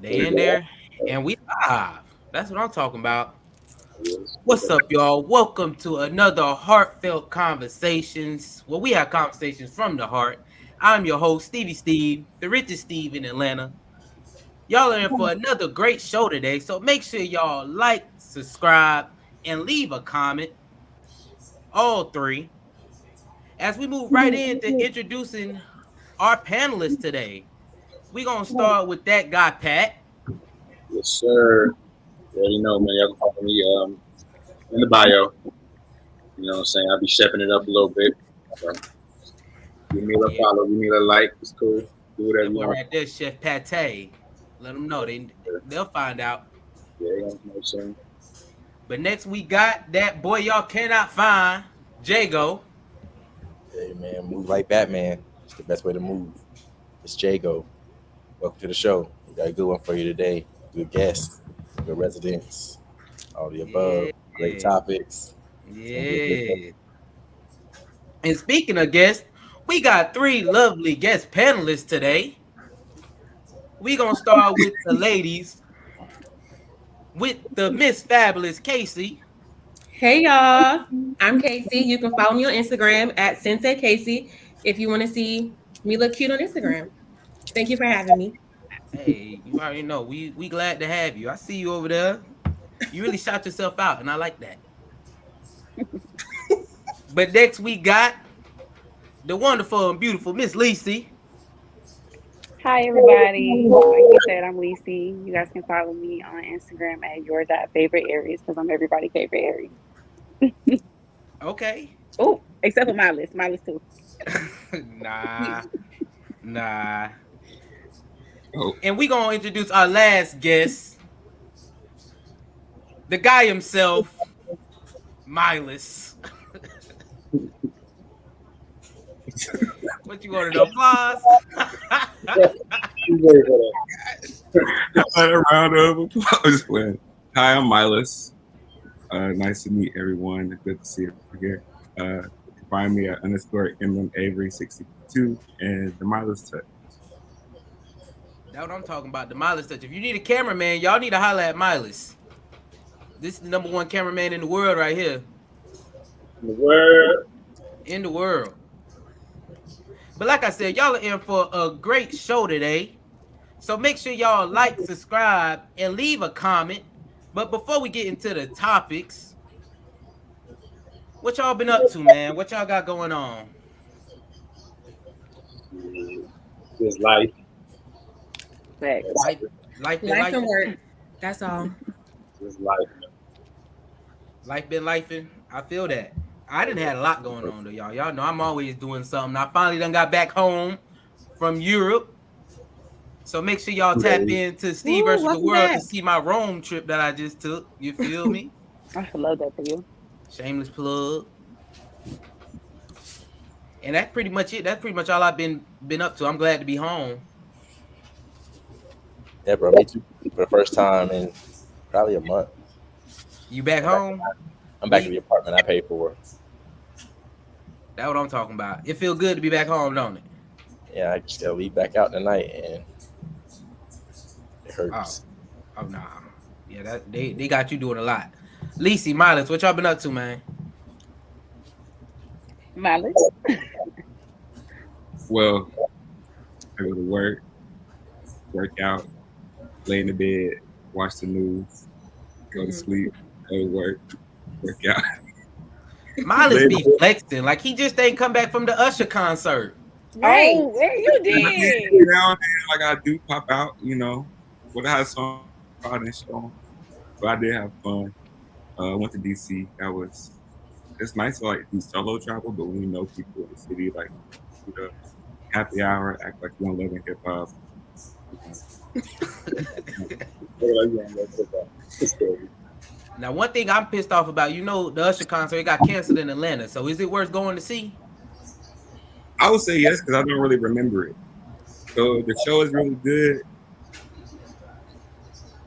They in there, and we live. That's what I'm talking about. What's up, y'all? Welcome to another heartfelt conversations. Well, we have conversations from the heart. I'm your host, Stevie, the richest Steve in Atlanta. Y'all are in for another great show today, so make sure y'all like, subscribe, and leave a comment. All three. As we move right into introducing our panelists today, we're gonna start with that guy, Pat. Yes, sir. Yeah, you know, man, y'all can follow me in the bio. You know what I'm saying? I'll be stepping it up a little bit. So give me a Yeah, follow, give me a like. It's cool. Do whatever that you boy want. right there, Chef Pate. Let them know they'll find out. Yeah, you know what I'm saying? But next we got that boy y'all cannot find, Jago. Hey man, move like Batman. It's the best way to move. It's Jago. Welcome to the show. We got a good one for you today. Good guests, good residents, all the Yeah, above. Great topics. It's gonna be a good day. yeah. And speaking of guests, we got three lovely guest panelists today. We gonna start with the ladies with the Miss Fabulous Caycie. Hey y'all, I'm Caycie. You can follow me on Instagram at Sensei Caycie if you want to see me look cute on Instagram. Thank you for having me. Hey, you already know we glad to have you. I see you over there. You really shot yourself out, and I like that. But next we got the wonderful and beautiful Miss Lecie. Hi, everybody. Like you said, I'm Lecie. You guys can follow me on Instagram at your.favorite Aries because I'm everybody's favorite Aries. Okay. Oh, except for Milas. Milas too. Nah, nah. Oh, And we gonna introduce our last guest, the guy himself, Milas. What you want an applause? you ready for A round of applause. I'm just playing. Hi, I'm Milas. Nice to meet everyone. Good to see you here. You can find me at underscore Emblem Avery 62 and the Milas Touch. That's what I'm talking about. The Milas touch. If you need a cameraman, y'all need to holler at Milas. This is the number one cameraman in the world right here. the word. In the world. But like I said, y'all are in for a great show today. So make sure y'all like, subscribe, and leave a comment. But before we get into the topics, what y'all been up to, man? What y'all got going on? Just life. Facts. Life, life been Life life, and work. That's all. Just life, man. life been lifing. I feel that. I didn't had a lot going on though, y'all. Y'all know I'm always doing something. I finally done got back home from Europe. So make sure y'all tap into Steve Ooh, versus the welcome World to back. see my Rome trip that I just took. You feel me? I love that for you. Shameless plug. And that's pretty much it. That's pretty much all I've been up to. I'm glad to be home. Yeah, bro. Me too. For the first time in probably a month. You back I'm back. home? I'm back at We the apartment I paid for. That's what I'm talking about. It feel good to be back home, don't it? Yeah, I just gotta leave back out tonight, and it Oh, hurts. oh nah. Yeah, that they got you doing a lot. Lecie, Milas, what y'all been up to, man? Milas. Well, I go to work out, lay in the bed, watch the news, go to sleep, go to work out. Milas Lay be flexing. Like he just ain't come back from the Usher concert. Right. Oh, where you And I mean, did? every now and then, like I do pop out, with a hot song out and show. But I did have fun. Went to DC. It's nice to like do solo travel, but when you know people in the city, like do the happy hour, act like you don't live in hip hop. You know. What are you on that? It's cool. Now, one thing I'm pissed off about, the Usher concert it got canceled in Atlanta. So is it worth going to see? I would say yes because I don't really remember it. So the show is really good,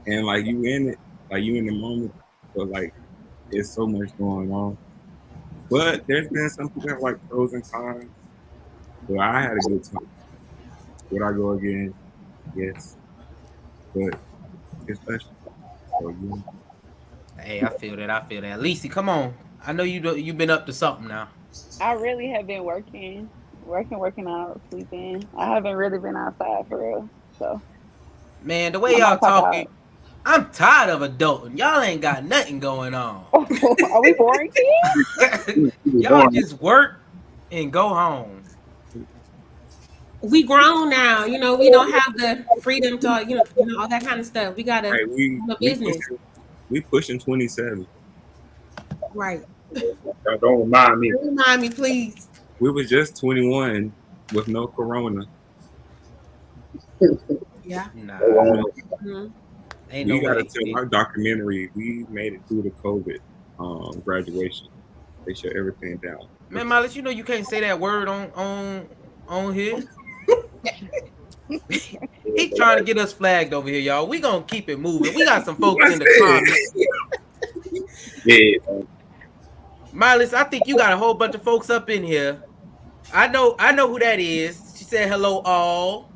and like you in the moment, but like there's so much going on. But there's been some people have like pros and cons. But I had a good time. Would I go again? Yes. but it's special. So Hey, I feel that. I feel that. Lecie, come on. I know you've been up to something now. I really have been working out, sleeping. I haven't really been outside for real. So Man, the way I y'all might pop talking, out. I'm tired of adulting. Y'all ain't got nothing going on. Are we boring to you? People Y'all born. just work and go home. We grown now. We don't have the freedom to, all that kind of stuff. We gotta right, do a business. we pushing 27. Right. Don't remind me. Don't remind me, please. We was just 21 with no corona. Yeah. Nah, Mhm. ain't no We gotta way. tell our documentary we made it through the COVID graduation. They shut everything down. Man, Milas, you know you can't say that word on here. He trying to get us flagged over here, y'all. We gonna keep it moving. We got some folks in the comments. Yeah. Milas, I think you got a whole bunch of folks up in here. I know who that is. She said hello all.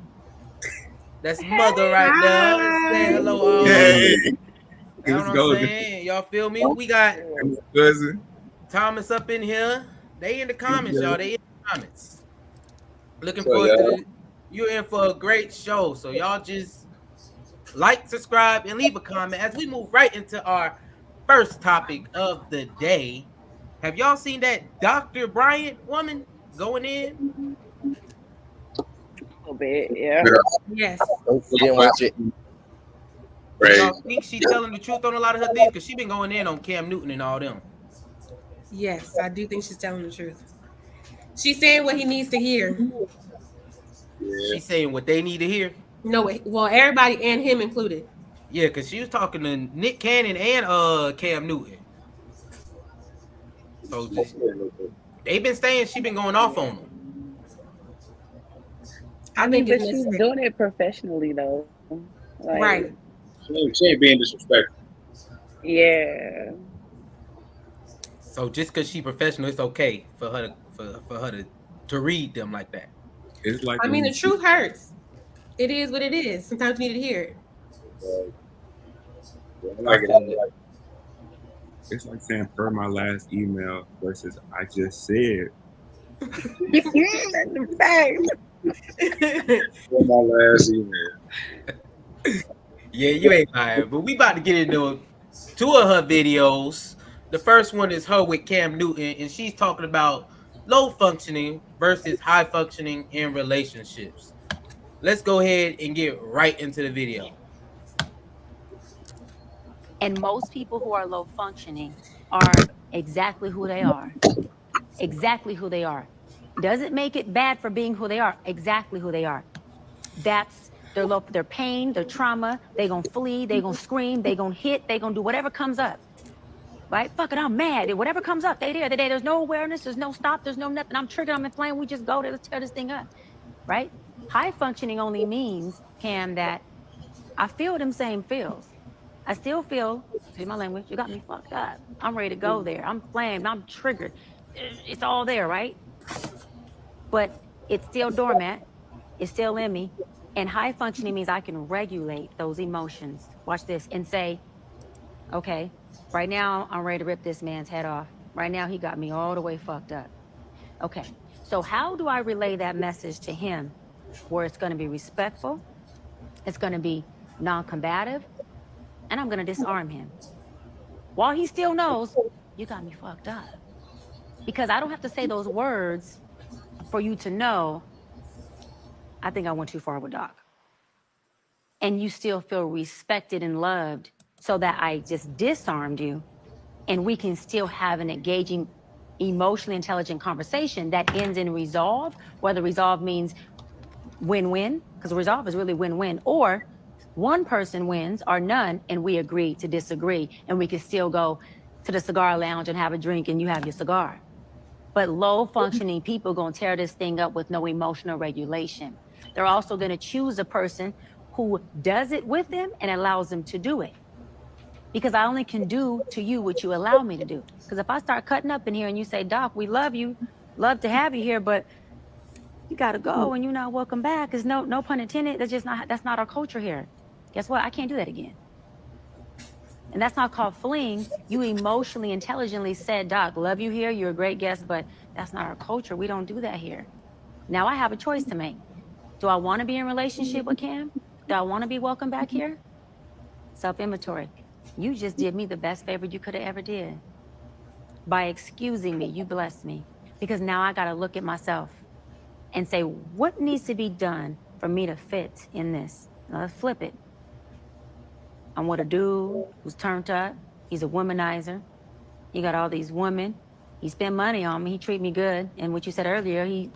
That's mother Hey, right there. Say Hi. hello all. Yay! You know Let's what I'm go. saying? Y'all feel me? We got Cousin. Thomas up in here. They in the comments, y'all. They in the comments. Looking So forward to y'all, the. You're in for a great show. So y'all just like, subscribe, and leave a comment as we move right into our first topic of the day. Have y'all seen that Dr. Bryant woman going in? a little bit, yeah. Yes. Nope, didn't watch it. Do crazy. y'all think she telling the truth on a lot of her things? Because she been going in on Cam Newton and all them. Yes, I do think she's telling the truth. She's saying what he needs to hear. Yeah. She's saying what they need to hear. No, well, everybody and him included. Yeah, because she was talking to Nick Cannon and Cam Newton. So they've been saying she been going off on them. I I mean, think it's but she's necessary. doing it professionally though. Like, Right. She ain't being disrespectful. yeah. So just because she professional, it's okay for her for her to read them like that. It's like I mean, when the truth hurts. It is what it is. Sometimes you need to hear it. I I like it. feel it. it's like saying per my last email versus I just said. That's the fact. For my last email. Yeah, you ain't lying. But we about to get into two of her videos. The first one is her with Cam Newton, and she's talking about low functioning versus high functioning in relationships. Let's go ahead and get right into the video. And most people who are low functioning are exactly who they are. Exactly who they are. Doesn't make it bad for being who they are. Exactly who they are. That's their pain, their trauma. They gonna flee, they gonna scream, they gonna hit, they gonna do whatever comes up. Right? Fuck it, I'm mad. Whatever comes up, they there. There's no awareness, there's no stop, there's no nothing. I'm triggered, I'm inflamed. We just go to let's tear this thing up. Right? High functioning only means, Cam, that I feel them same feels. I still feel, excuse my language, you got me fucked up. I'm ready to go there. I'm flamed, I'm triggered. It's all there, right? But it's still dormant. It's still in me. And high functioning means I can regulate those emotions. Watch this and say, okay, right now I'm ready to rip this man's head off. Right now he got me all the way fucked up. Okay, so how do I relay that message to him where it's gonna be respectful, it's gonna be non-combative, and I'm gonna disarm him while he still knows you got me fucked up. Because I don't have to say those words for you to know I think I went too far with Doc. And you still feel respected and loved so that I just disarmed you and we can still have an engaging, emotionally intelligent conversation that ends in resolve, whether resolve means win-win, because resolve is really win-win, or one person wins or none and we agree to disagree and we can still go to the cigar lounge and have a drink and you have your cigar. But low functioning people gonna tear this thing up with no emotional regulation. They're also gonna choose a person who does it with them and allows them to do it. Because I only can do to you what you allow me to do. Because if I start cutting up in here and you say, Doc, we love you, love to have you here, but you gotta go and you're not welcome back. Cause no pun intended, that's not our culture here. Guess what? I can't do that again. And that's not called fleeing. You emotionally, intelligently said, Doc, love you here. You're a great guest, but that's not our culture. We don't do that here. Now I have a choice to make. Do I want to be in a relationship with Cam? Do I want to be welcome back here? Self-inventory. You just did me the best favor you could have ever did. By excusing me, you blessed me. Because now I got to look at myself and say, what needs to be done for me to fit in this? Now, let's flip it. I'm with a dude who's turned up. He's a womanizer. He got all these women. He spent money on me. He treat me good. And what you said earlier, he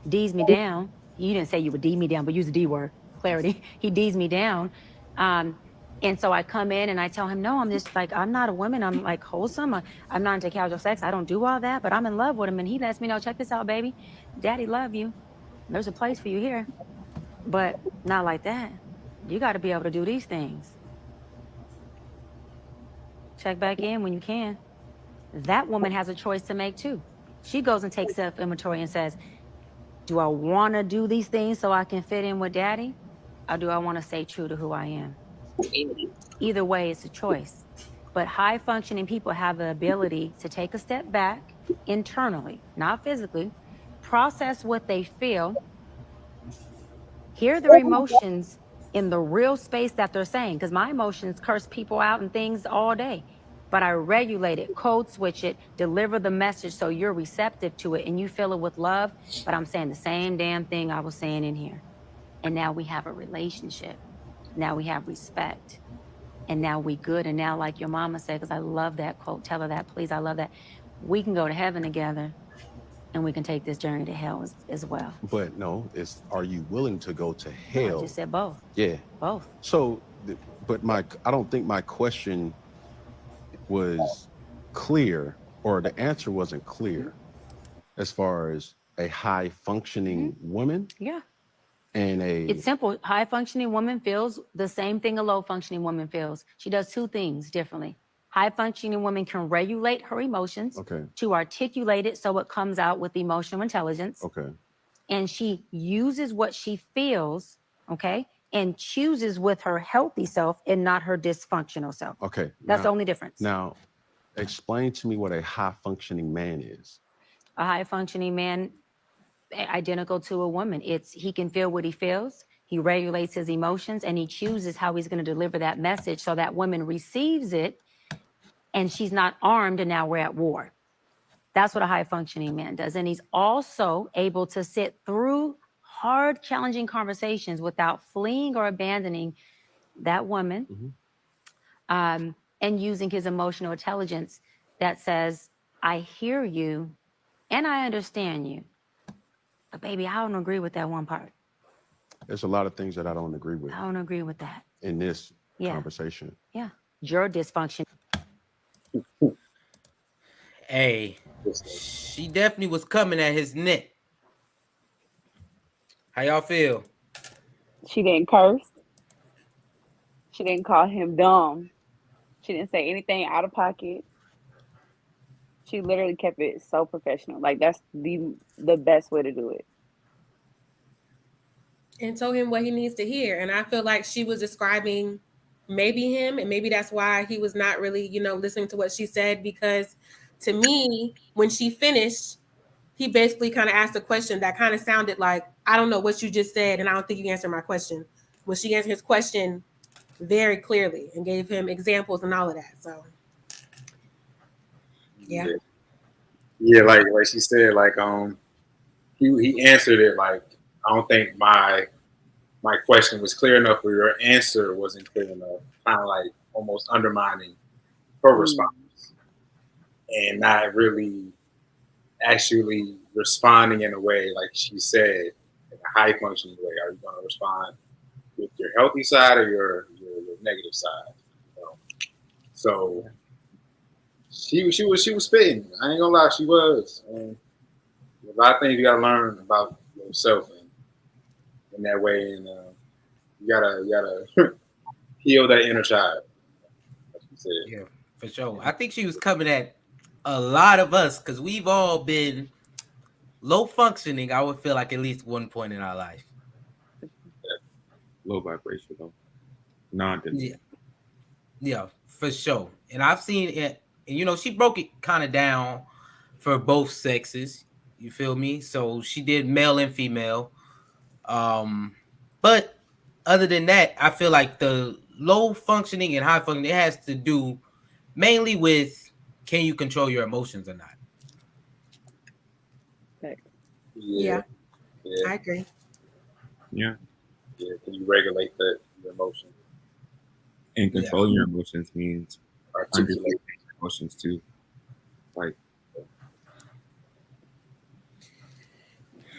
D's me down. You didn't say you would D me down, but use the D word, clarity. He D's me down. And so I come in and I tell him, no, I'm just like, I'm not a woman. I'm like wholesome. I'm not into casual sex. I don't do all that, but I'm in love with him. And he lets me know, check this out, baby. Daddy love you. There's a place for you here, but not like that. You got to be able to do these things. Check back in when you can. That woman has a choice to make too. She goes and takes self-inventory and says, do I want to do these things so I can fit in with daddy? Or do I want to stay true to who I am? Either way, it's a choice. But high functioning people have the ability to take a step back internally, not physically, process what they feel, hear their emotions in the real space that they're saying, because my emotions curse people out and things all day. But I regulate it, code switch it, deliver the message so you're receptive to it and you feel it with love. But I'm saying the same damn thing I was saying in here. And now we have a relationship. Now we have respect. And now we good. And now, like your mama said, because I love that quote, tell her that, please, I love that. We can go to heaven together and we can take this journey to hell as well. But no, it's, are you willing to go to hell? I just said both. Yeah. Both. So, but I don't think my question was clear, or the answer wasn't clear as far as a high functioning woman. Yeah. And it's simple. High functioning woman feels the same thing a low functioning woman feels. She does two things differently. High functioning woman can regulate her emotions to articulate it so it comes out with emotional intelligence. Okay. And she uses what she feels, and chooses with her healthy self and not her dysfunctional self. Okay. That's the only difference. Now, explain to me what a high functioning man is. A high functioning man, identical to a woman. He can feel what he feels. He regulates his emotions and he chooses how he's going to deliver that message so that woman receives it and she's not armed and now we're at war. That's what a high functioning man does. And he's also able to sit through hard, challenging conversations without fleeing or abandoning that woman, and using his emotional intelligence that says, I hear you and I understand you. But baby, I don't agree with that one part. There's a lot of things that I don't agree with. I don't agree with that. In this conversation. Yeah. Your dysfunction. Hey, she definitely was coming at his neck. How y'all feel? She didn't curse. She didn't call him dumb. She didn't say anything out of pocket. She literally kept it so professional. Like, that's the best way to do it. And told him what he needs to hear. And I feel like she was describing maybe him, and maybe that's why he was not really, listening to what she said, because to me, when she finished, he basically kind of asked a question that kind of sounded like, I don't know what you just said, and I don't think you answered my question. Well, she answered his question very clearly and gave him examples and all of that. So, yeah. Yeah, like she said, like he answered it like, I don't think my question was clear enough, or your answer wasn't clear enough. Kind of like almost undermining her response and not really actually responding in a way like she said, in a high functioning way. Are you going to respond with your healthy side or your negative side? So she was spitting. I ain't gonna lie, she was. And a lot of things you gotta learn about yourself in that way, and you gotta heal that inner child. Like you said. Yeah, for sure. I think she was coming at a lot of us because we've all been low functioning. I would feel like at least one point in our life. Low vibration though. non-delusional. Yeah, for sure. And I've seen it, and she broke it kind of down for both sexes. You feel me? So she did male and female. But other than that, I feel like the low functioning and high functioning, it has to do mainly with, can you control your emotions or not? Yeah, Yeah. I agree. Yeah. Yeah. Can you regulate your emotions? And controlling your emotions means Articulate understanding emotions too. Like,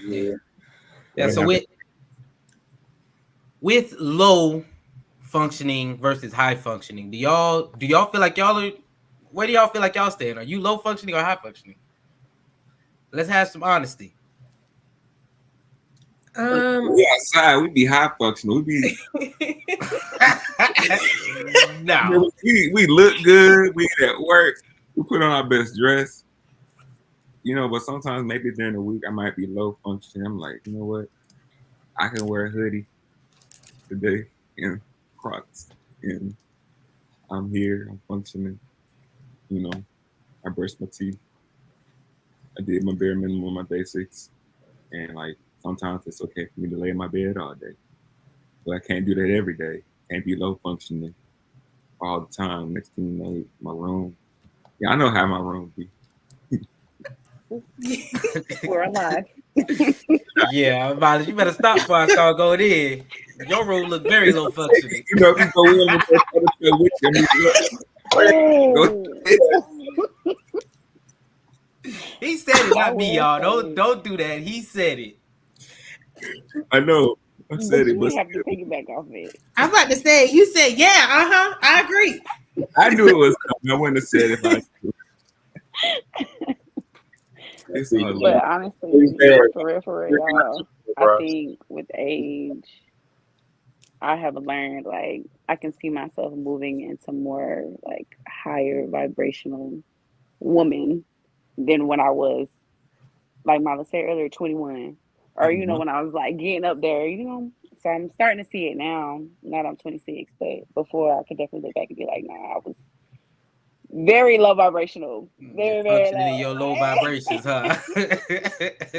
yeah. So with low functioning versus high functioning, do y'all feel like y'all are, where do y'all feel like y'all stand? Are you low functioning or high functioning? Let's have some honesty. we outside, we be high functional. We be No. we look good. We at work. We put on our best dress. But sometimes maybe during the week I might be low functioning. I'm like, you know what? I can wear a hoodie today and Crocs, and I'm here. I'm functioning. I brushed my teeth. I did my bare minimum, my basics, and like sometimes it's okay for me to lay in my bed all day, but I can't do that every day. Can't be low functioning all the time. Next thing you know, my room. Yeah, I know how my room be. We're alive. Yeah, Milas, you better stop before I start going in. Your room look very low functioning. We go in with that He said it, not me, y'all. Don't do that. He said it. I know. I said But it, you but have to piggyback off it. I'm about to say, you said, yeah, I agree. I knew it was coming. I wouldn't have said it if I knew. It's all But love. honestly, for real, y'all, I think with age, I have learned, like, I can see myself moving into more, like, higher vibrational woman than when I was, like Milas said earlier, 21. Or, when I was, like, getting up there, So I'm starting to see it now. Now that I'm 26. But before, I could definitely look back and be like, nah, I was very low vibrational. Very, very Functioning in your low vibrations, huh?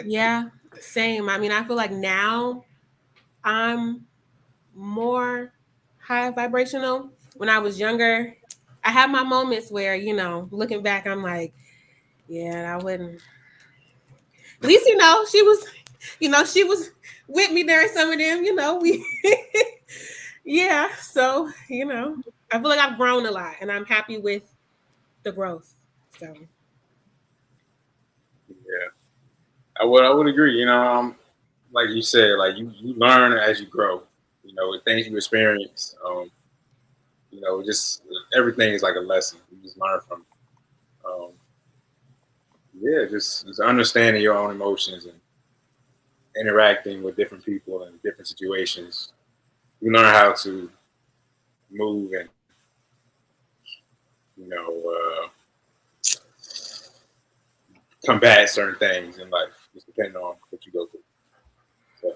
Yeah, same. I mean, I feel like now I'm more high vibrational. When I was younger, I have my moments where, looking back, I'm like, yeah, I wouldn't. At least, she was with me during some of them, we, yeah. So, I feel like I've grown a lot and I'm happy with the growth. So, Yeah, I would agree. Like you said, like you learn as you grow. With things you experience. Just everything is like a lesson. You just learn from. Just understanding your own emotions and interacting with different people in different situations. You learn how to move and combat certain things in life, just depending on what you go through. So.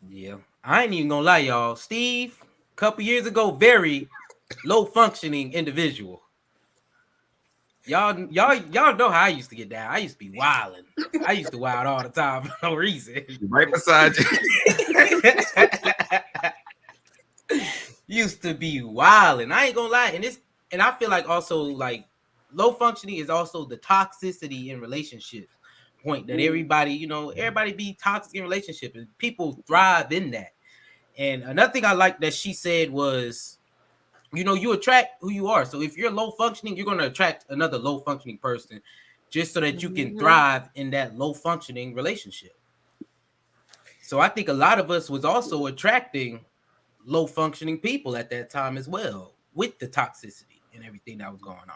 Yeah, I ain't even gonna lie, y'all. Steve, a couple years ago, very low functioning individual. Y'all know how I used to get down. I used to be wilding. I used to wild all the time for no reason. Right beside you. Used to be wilding. I ain't gonna lie, and I feel like also like low functioning is also the toxicity in relationships point that everybody be toxic in relationships and people thrive in that. And another thing I like that she said was, you attract who you are. So if you're low functioning, you're going to attract another low functioning person just so that you can thrive in that low functioning relationship. So I think a lot of us was also attracting low functioning people at that time as well, with the toxicity and everything that was going on.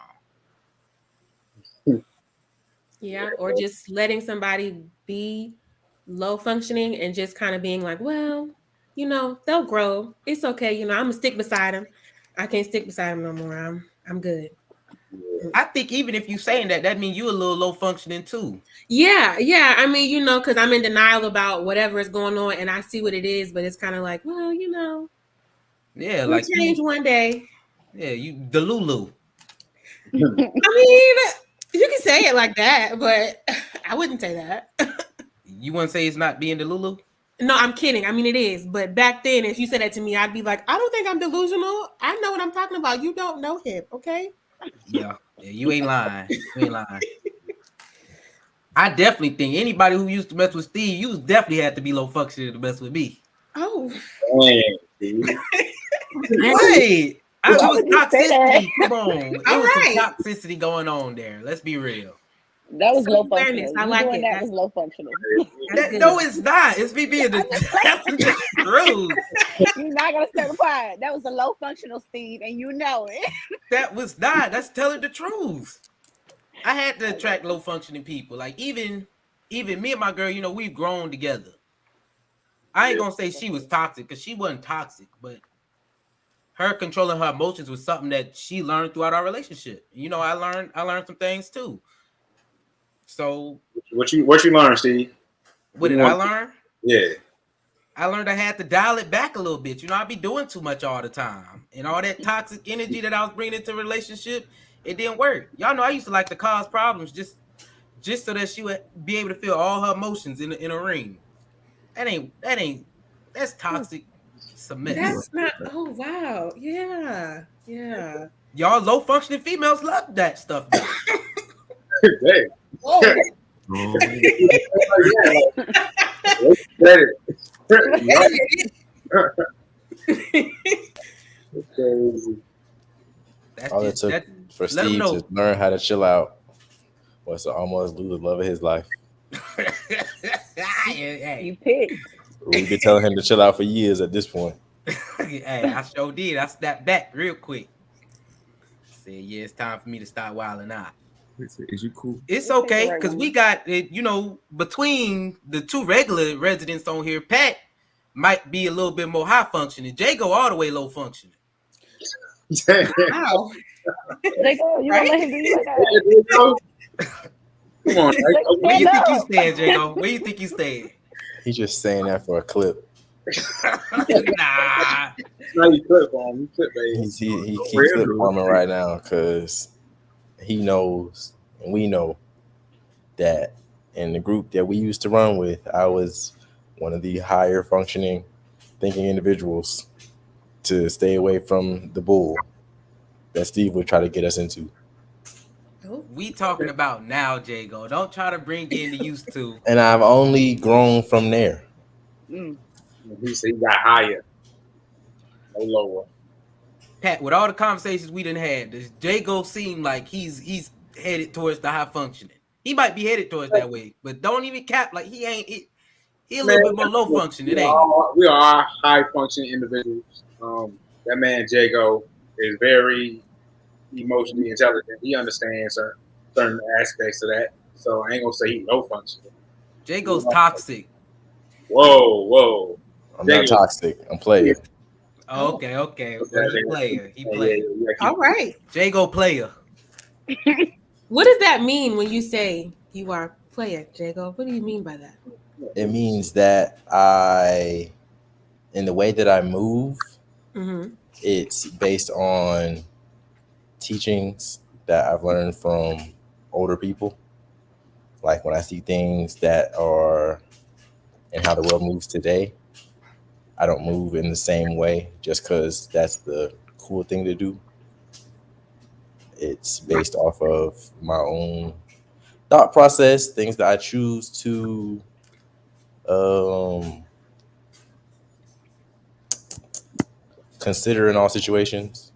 Yeah, or just letting somebody be low functioning and just kind of being like, well, they'll grow. It's okay. I'm gonna stick beside them. I can't stick beside them no more. I'm good. I think even if you saying that means you a little low functioning too. Yeah. I mean, because I'm in denial about whatever is going on and I see what it is, but it's kind of like, well, Yeah, We'll like change one day. Yeah, you the Lulu. I mean, you can say it like that, but I wouldn't say that. You want to say it's not being the Lulu? No, I'm kidding. I mean, it is. But back then, if you said that to me, I'd be like, I don't think I'm delusional. I know what I'm talking about. You don't know him, okay? Yeah, you ain't lying. You ain't lying. I definitely think anybody who used to mess with Steve, you definitely had to be low functioning to mess with me. Oh. Wait, it Why was would you say that? toxicity. Come on, it All was right. some toxicity going on there. Let's be real. That was low Self-awareness. functional. I You like doing it. that was low functional. That's good. No, it's not. It's me being the truth. You're not gonna stir the pot. That was a low functional Steve, and you know it. That was not. That's telling the truth. I had to attract low functioning people. Like even me and my girl, you know, we've grown together. I ain't gonna say she was toxic because she wasn't toxic, but her controlling her emotions was something that she learned throughout our relationship. You know, I learned some things too. So what you learn, Steve? what did I learn? Yeah. I learned I had to dial it back a little bit. You know, I'd be doing too much all the time. And all that toxic energy that I was bringing into a relationship, it didn't work. Y'all know I used to like to cause problems just so that she would be able to feel all her emotions in a ring. That's toxic cement. That's not. Oh wow. Yeah. Yeah. Y'all low functioning females love that stuff though. Hey. Oh. That's All it just, took that, for let 'em Steve know. to learn how to chill out was to almost lose the love of his life. You picked. We've been telling him to chill out for years at this point. Hey, I sure did. I snapped back real quick. Said, yeah, it's time for me to start wilding out. Is you cool? It's We'll take the okay right because one. we got it. You know, between the two regular residents on here, Pat might be a little bit more high functioning. Jay go all the way low functioning. Wow. Jacob, you gonna let him do you like that? Come on. Where you think you up. stand, Jago? Where you think you stand? He's just saying that for a clip. Nah. Now you clip on. You clip, baby. He keeps clip bombing right now because he knows and we know that in the group that we used to run with, I was one of the higher functioning thinking individuals to stay away from the bull that Steve would try to get us into. We talking about now, Jago. Don't try to bring in the used to. And I've only grown from there. He said he got higher, no lower. Pat, with all the conversations we done had, does Jago seem like he's headed towards the high functioning? He might be headed towards that way, but don't even cap like he ain't. He a little bit more low functioning, ain't he? We are high functioning individuals. That man Jago is very emotionally intelligent. He understands certain aspects of that. So I ain't gonna say he's low functioning. Jago's toxic. Whoa. I'm not toxic. I'm player. Oh, okay. Well, he player. He player. All right. Jago player. What does that mean when you say you are a player, Jago? What do you mean by that? It means that in the way that I move, it's based on teachings that I've learned from older people. Like when I see things that are in how the world moves today, I don't move in the same way just because that's the cool thing to do. It's based off of my own thought process, things that I choose to consider in all situations.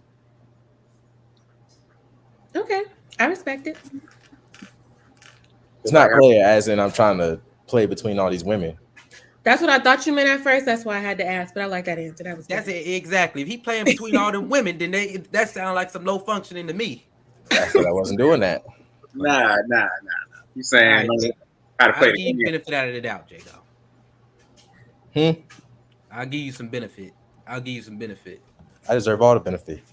Okay, I respect it. It's not player as in I'm trying to play between all these women. That's what I thought you meant at first. That's why I had to ask, but I like that answer. That's it exactly. If he playing between all them women, then that sounds like some low functioning to me. I said I wasn't doing that. Nah. You saying how to play I'll give you benefit out of the doubt, Jago. I'll give you some benefit. I deserve all the benefit.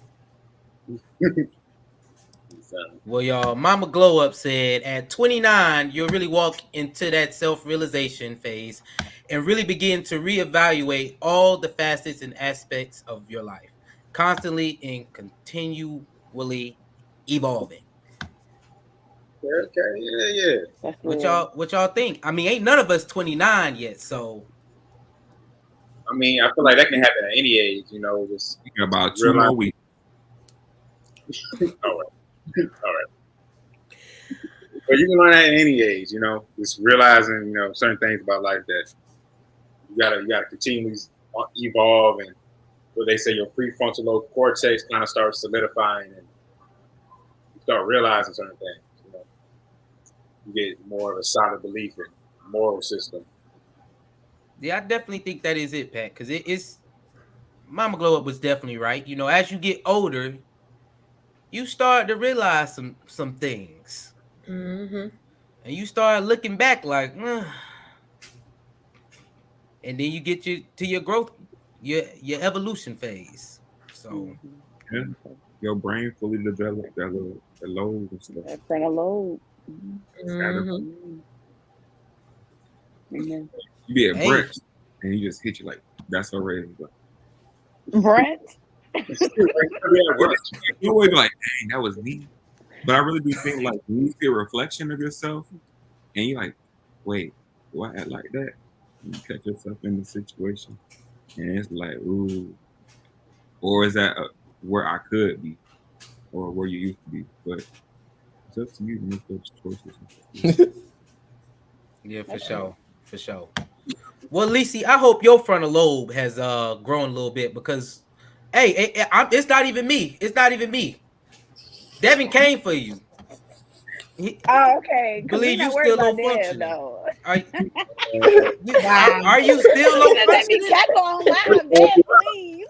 Well, y'all, Mama Glow Up said at 29, you'll really walk into that self-realization phase and really begin to reevaluate all the facets and aspects of your life. constantly and continually evolving. Okay, yeah. That's What real. y'all think? I mean, ain't none of us 29 yet, so I mean, I feel like that can happen at any age, just Thinking about 2 realize. more weeks. All right. All right. But you can learn that at any age, just realizing, certain things about life that you gotta continually evolve, and what they say your prefrontal cortex kind of starts solidifying, and you start realizing certain things. You get more of a solid belief in moral system. yeah, I definitely think that is it, Pat. Because it's Mama Glow Up was definitely right. As you get older, you start to realize some things, Mm-hmm. and you start looking back like, and then you get to your growth, your evolution phase. So Yeah. Your brain fully developed the load and stuff. That frontal lobe. Gotta Mm-hmm. Amen. You be at Hey. brunch and you just hit you like that's already. Like, Brent? you always be like, dang, that was me. But I really do think like when you see a reflection of yourself and you're like, wait, do I act like that? And you catch yourself in the situation and it's like, ooh, or is that where I could be or where you used to be? But it's up to you to make those choices. yeah, for sure. Well, Lecie, I hope your frontal lobe has grown a little bit because, hey, it's not even me. It's not even me. Devin came for you. Oh, okay. Because we Believe you not worried still low about that, functioning. though. Are you still low Let me functioning? cackle on live, man, please.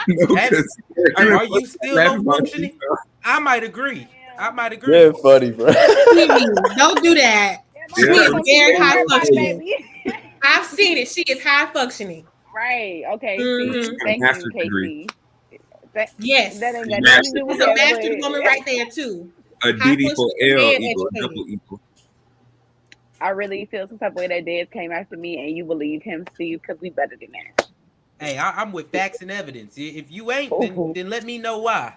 No, 'cause Are you still low laughing about functioning? yourself. I might agree. You're funny, bro. Stevie, don't do that. Yeah, Yeah. She is my very don't high worry about it, functioning. baby. I've seen it. She is high functioning. Right. Okay. Mhm. See, Got a thank you, master's degree. Casey. That, Yes. that ain't got nothing to Master. do with There's a that, master's but woman right there too. A High DD for functioning L and equal educated. double equal. I really feel some type of way that Dez came after me, and you believe him, Steve, because we better than that. Hey, I'm with facts and evidence. If you ain't, Ooh. then let me know why.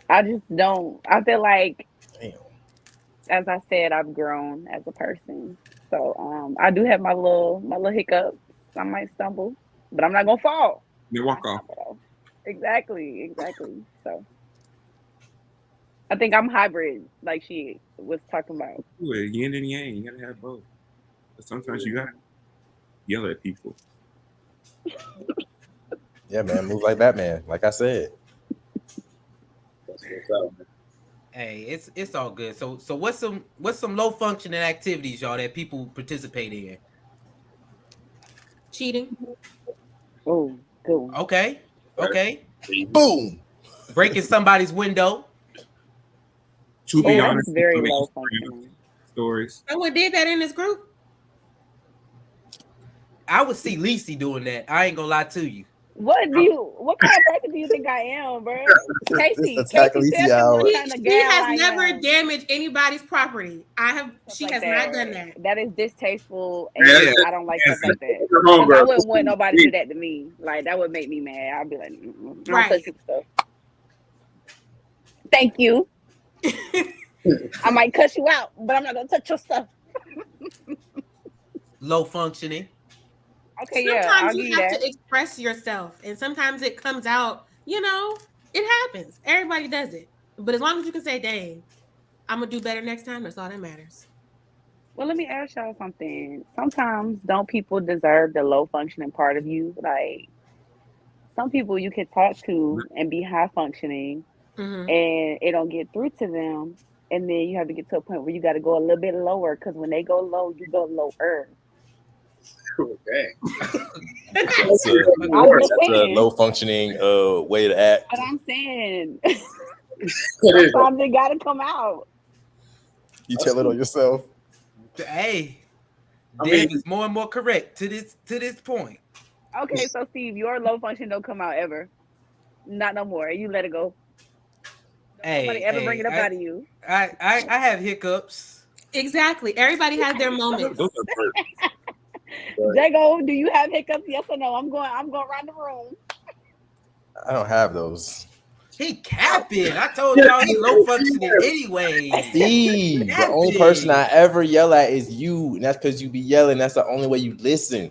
I just don't. I feel like, Damn. as I said, I've grown as a person. So I do have my little hiccups. I might stumble, but I'm not gonna fall. Then walk off. Exactly. So I think I'm hybrid, like she was talking about. Ooh, yin and yang. You gotta have both. But sometimes you gotta yell at people. Yeah, man. Move like Batman. Like I said. That's what's up, man. Hey, it's all good. So what's some low functioning activities, y'all, that people participate in? Cheating. Oh, good one. Okay. Boom. Breaking somebody's window. To be Oh, honest, that's very some low extreme functioning. stories. Someone did that in this group. I would see Lecie doing that. I ain't gonna lie to you. What kind of person do you think I am, bro? Casey, Attack Casey, Lecie tell hour. me what kind of She gal has I never am. damaged anybody's property. Stuff She like has not done that. That is distasteful, and Yeah. I don't like stuff like that. Your Because I homegirl. wouldn't want nobody to do that to me. Like that would make me mad. I'd be like, I don't touch people's stuff. Thank you. I might cuss you out, but I'm not gonna touch your stuff. Low functioning. Okay, yeah, I'll Sometimes give you you have that. to express yourself, and sometimes it comes out. It happens. Everybody does it, but as long as you can say, "Dang, I'm gonna do better next time," that's all that matters. Well, let me ask y'all something. Sometimes don't people deserve the low functioning part of you? Like some people you can talk to and be high functioning, Mm-hmm. and it don't get through to them, and then you have to get to a point where you got to go a little bit lower because when they go low, you go lower. Dang. That's a, I'm just that's a saying. low functioning way to act. But I'm saying sometimes it got to come out. You tell it on yourself. Hey, I Dev mean- is more and more correct to this point. Okay, so Steve, your low function don't come out ever. Not no more. You let it go. Nobody ever bring it up out of you. I have hiccups. Exactly. Everybody has their moments. Those are birds. Jago, do you have hiccups? Yes or no? I'm going around the room. I don't have those. He capping. I told y'all he low functioning anyway. Steve, the only person I ever yell at is you, and that's because you be yelling. That's the only way you listen.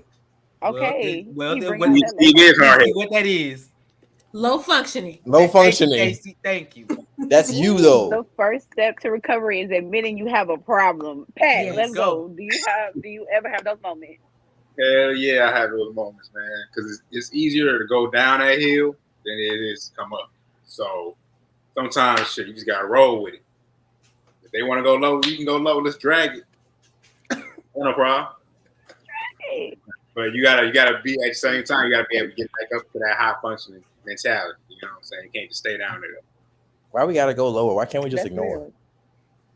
Okay. Well, He then bring out that He is low hard. what that is? Low functioning. Low Thank you, functioning. Caycie. Thank you. That's you though. The first step to recovery is admitting you have a problem. Pat, Yes. let's go. Do you ever have those moments? Hell yeah, I have those moments, man. Because it's easier to go down that hill than it is to come up. So sometimes shit, you just gotta roll with it. If they want to go low, you can go low. Let's drag it. No problem. Hey, But you gotta be at the same time. You gotta be able to get back up to that high functioning mentality. You know what I'm saying? You can't just stay down there. Why we gotta go lower? Why can't we just that's ignore? real.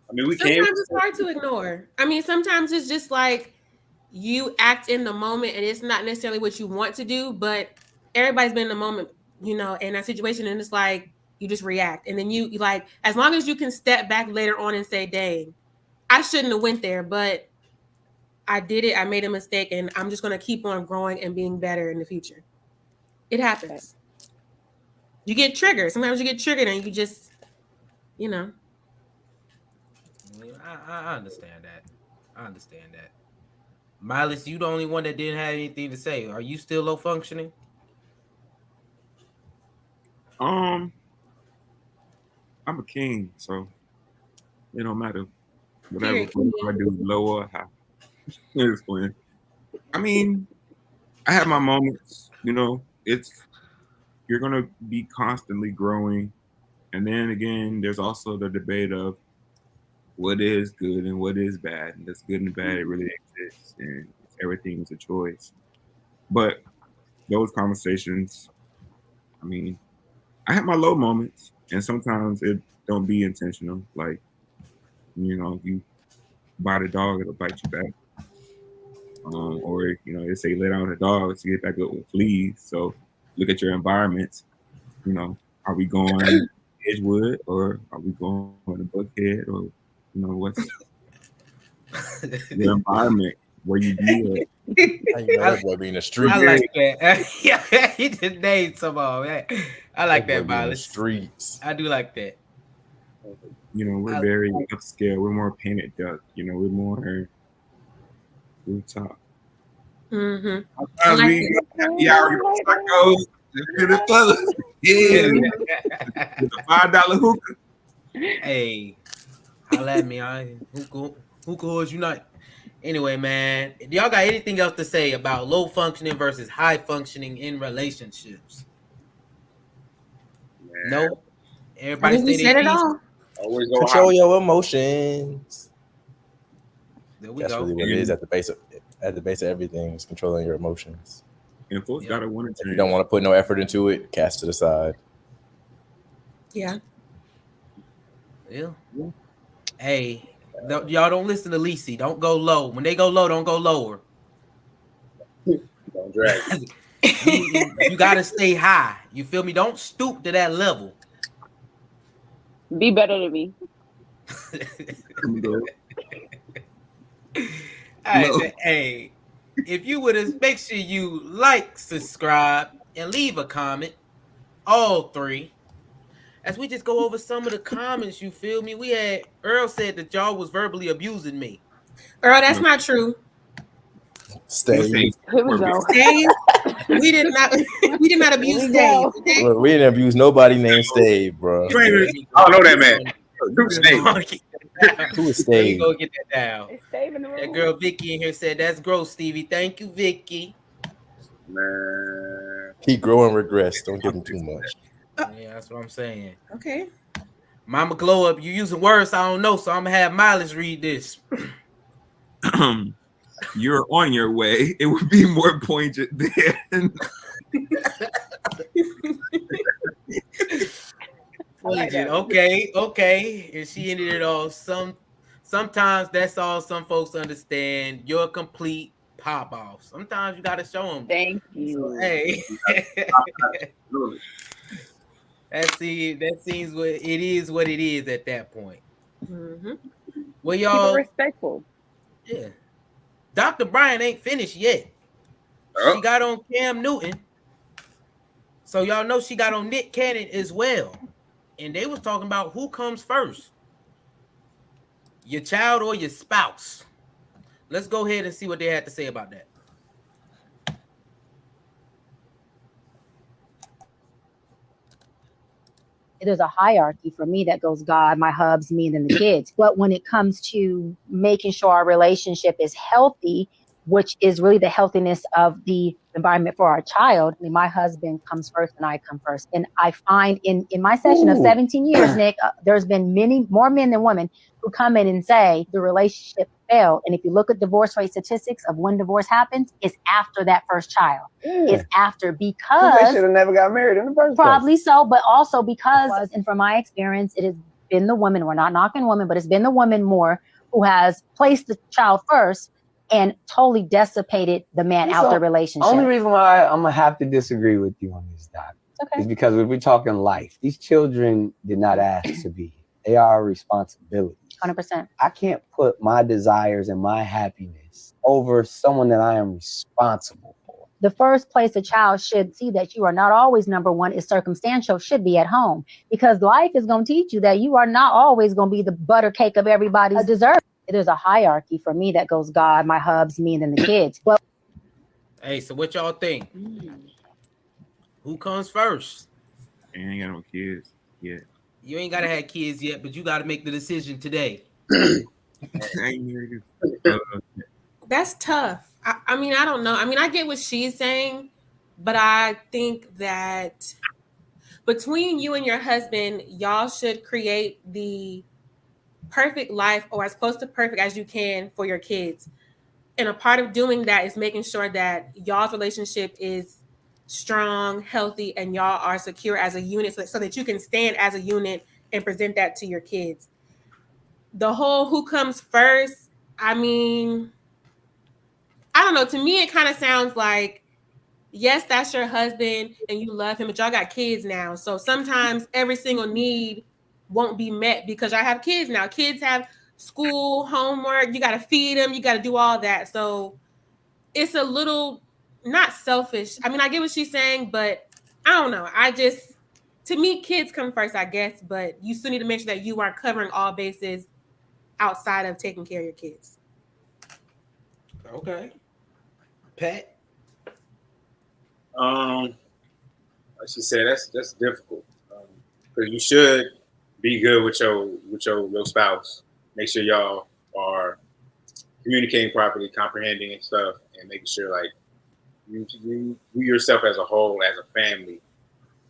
I mean, we Sometimes can't. it's hard to ignore. I mean, sometimes it's just like you act in the moment and it's not necessarily what you want to do, but everybody's been in the moment, you know, in that situation, and it's like you just react. And then you like, as long as you can step back later on and say, dang, I shouldn't have went there, but I did it, I made a mistake, and I'm just gonna keep on growing and being better in the future. It happens. You get triggered. Sometimes you get triggered and you just, you know. I understand that. I understand that. Milas, you the only one that didn't have anything to say. Are you still low functioning? I'm a king, so it don't matter. Whatever I do, low or high. It's fun. I mean, I have my moments. You know, you're gonna be constantly growing, and then again, there's also the debate of what is good and what is bad, and that's good and bad. It really exists, and everything is a choice. But those conversations, I mean, I have my low moments, and sometimes it don't be intentional. Like, you know, you bite a dog, it'll bite you back. Or, you know, they say lay down with the dogs to get back up with fleas. So look at your environment. You know, are we going Edgewood or are we going to Buckhead, or, you know, what's your environment where you be How you know that boy be in the street? I like that. Yeah, he just named some of that. I like that, boy be in the Milas. streets. I do like that. You know, we're very upscale. We're more painted duck. You know, we're more rooftop. Mm-hmm. Sometimes like we tacos. Yeah, with a $5 hookah. Hey, holla at me. Who holds you not? Anyway, man, do y'all got anything else to say about low functioning versus high functioning in relationships? Man, No. Everybody we say said their it piece. all. always go Control high. your emotions. There we That's go. really what it is at the base of everything. Is controlling your emotions. And folks gotta want to If you change. don't want to put no effort into it, cast to the side. Yeah. Yeah. Hey, y'all don't listen to Lecie. Don't go low. When they go low, don't go lower. Don't drag it. You gotta stay high. You feel me? Don't stoop to that level. Be better than me. All right, hey, if you would make sure you like, subscribe, and leave a comment, all three. As we just go over some of the comments, you feel me? We had Earl said that y'all was verbally abusing me. Earl, that's not true. Stay. Here we go. Stave, we did not abuse Here we Stave. go. Okay? Look, we didn't abuse nobody named Stave, bro. I don't know that man. Who's Steve? Who is There you Stave? go, get that down. It's Stave in the That room. girl Vicky in here said that's gross, Stevie. Thank you, Vicky. Man. He grow and regress. Don't give him too much. Yeah, that's what I'm saying. Okay. Mama Glow Up, you using words I don't know, so I'm gonna have Milas read this. You're on your way. It would be more poignant then. Okay. And she ended it all. Sometimes that's all some folks understand. You're a complete pop off. Sometimes you gotta show them. Thank you. So, hey. that seems what it is at that point. Mm-hmm. Well, Keep it y'all, respectful. yeah. Dr. Bryant ain't finished yet. She got on Cam Newton. So y'all know she got on Nick Cannon as well. And they was talking about who comes first, your child or your spouse. Let's go ahead and see what they had to say about that. There's a hierarchy for me that goes God, my hubs, me, and then the kids. But when it comes to making sure our relationship is healthy, which is really the healthiness of the environment for our child, I mean, my husband comes first and I come first. And I find in my session of 17 years, Nick, there's been many more men than women who come in and say the relationship failed. And if you look at divorce rate statistics of when divorce happens, it's after that first child. It's after, because they should have never got married in the first place. Probably so, but also because, and from my experience, it has been the woman, we're not knocking women, but it's been the woman more who has placed the child first and totally dissipated the man out the relationship. Only reason why I'm gonna have to disagree with you on this, Doc, is because if we're talking life, these children did not ask to be here. They are a responsibility. 100%. I can't put my desires and my happiness over someone that I am responsible for. The first place a child should see that you are not always number one is circumstantial, should be at home, because life is going to teach you that you are not always going to be the butter cake of everybody's dessert. There's a hierarchy for me that goes God, my hubs, me, and then the kids. Well, hey, so what y'all think? Who comes first? I ain't got no kids yet. You ain't gotta have kids yet, but you gotta make the decision today. That's tough. I mean, I don't know. I mean, I get what she's saying, but I think that between you and your husband, y'all should create the perfect life, or as close to perfect as you can, for your kids. And a part of doing that is making sure that y'all's relationship is strong, healthy, and y'all are secure as a unit, so that you can stand as a unit and present that to your kids. The whole who comes first, I mean, I don't know. To me, it kind of sounds like, yes, that's your husband and you love him, but y'all got kids now. So sometimes every single need won't be met because y'all have kids now. Kids have school, homework. You got to feed them. You got to do all that. So it's a little not selfish. I mean, I get what she's saying, but I don't know. To me, kids come first, I guess, but you still need to make sure that you are covering all bases outside of taking care of your kids. Okay. Pat? Like she said, that's difficult. Because you should be good with your spouse. Make sure y'all are communicating properly, comprehending and stuff, and making sure like you yourself as a whole, as a family,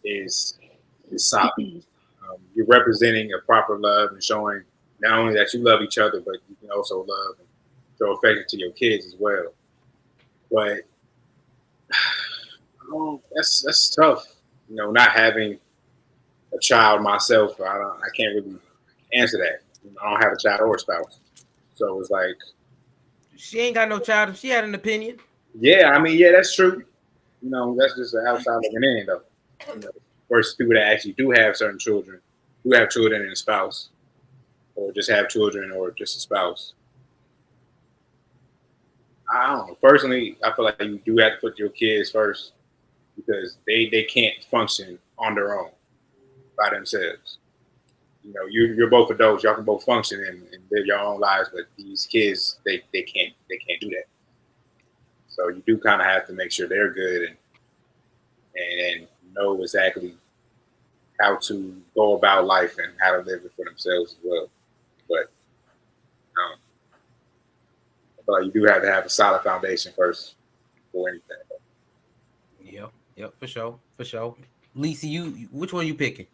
is solid. You're representing a proper love and showing not only that you love each other, but you can also love and show affection to your kids as well. But that's tough. You know, not having a child myself, I can't really answer that. I don't have a child or a spouse, so it's like she ain't got no child. If she had an opinion, yeah, I mean, yeah, that's true. You know, that's just the outside looking in, though. You know, versus people that actually do have certain children, who have children and a spouse, or just have children or just a spouse. I don't know. Personally, I feel like you do have to put your kids first because they can't function on their own by themselves. You know, you're both adults. Y'all can both function and live your own lives, but these kids, they can't do that. So you do kind of have to make sure they're good and know exactly how to go about life and how to live it for themselves as well. But I feel like you do have to have a solid foundation first for anything. Yep, for sure. Lecie, which one you picking?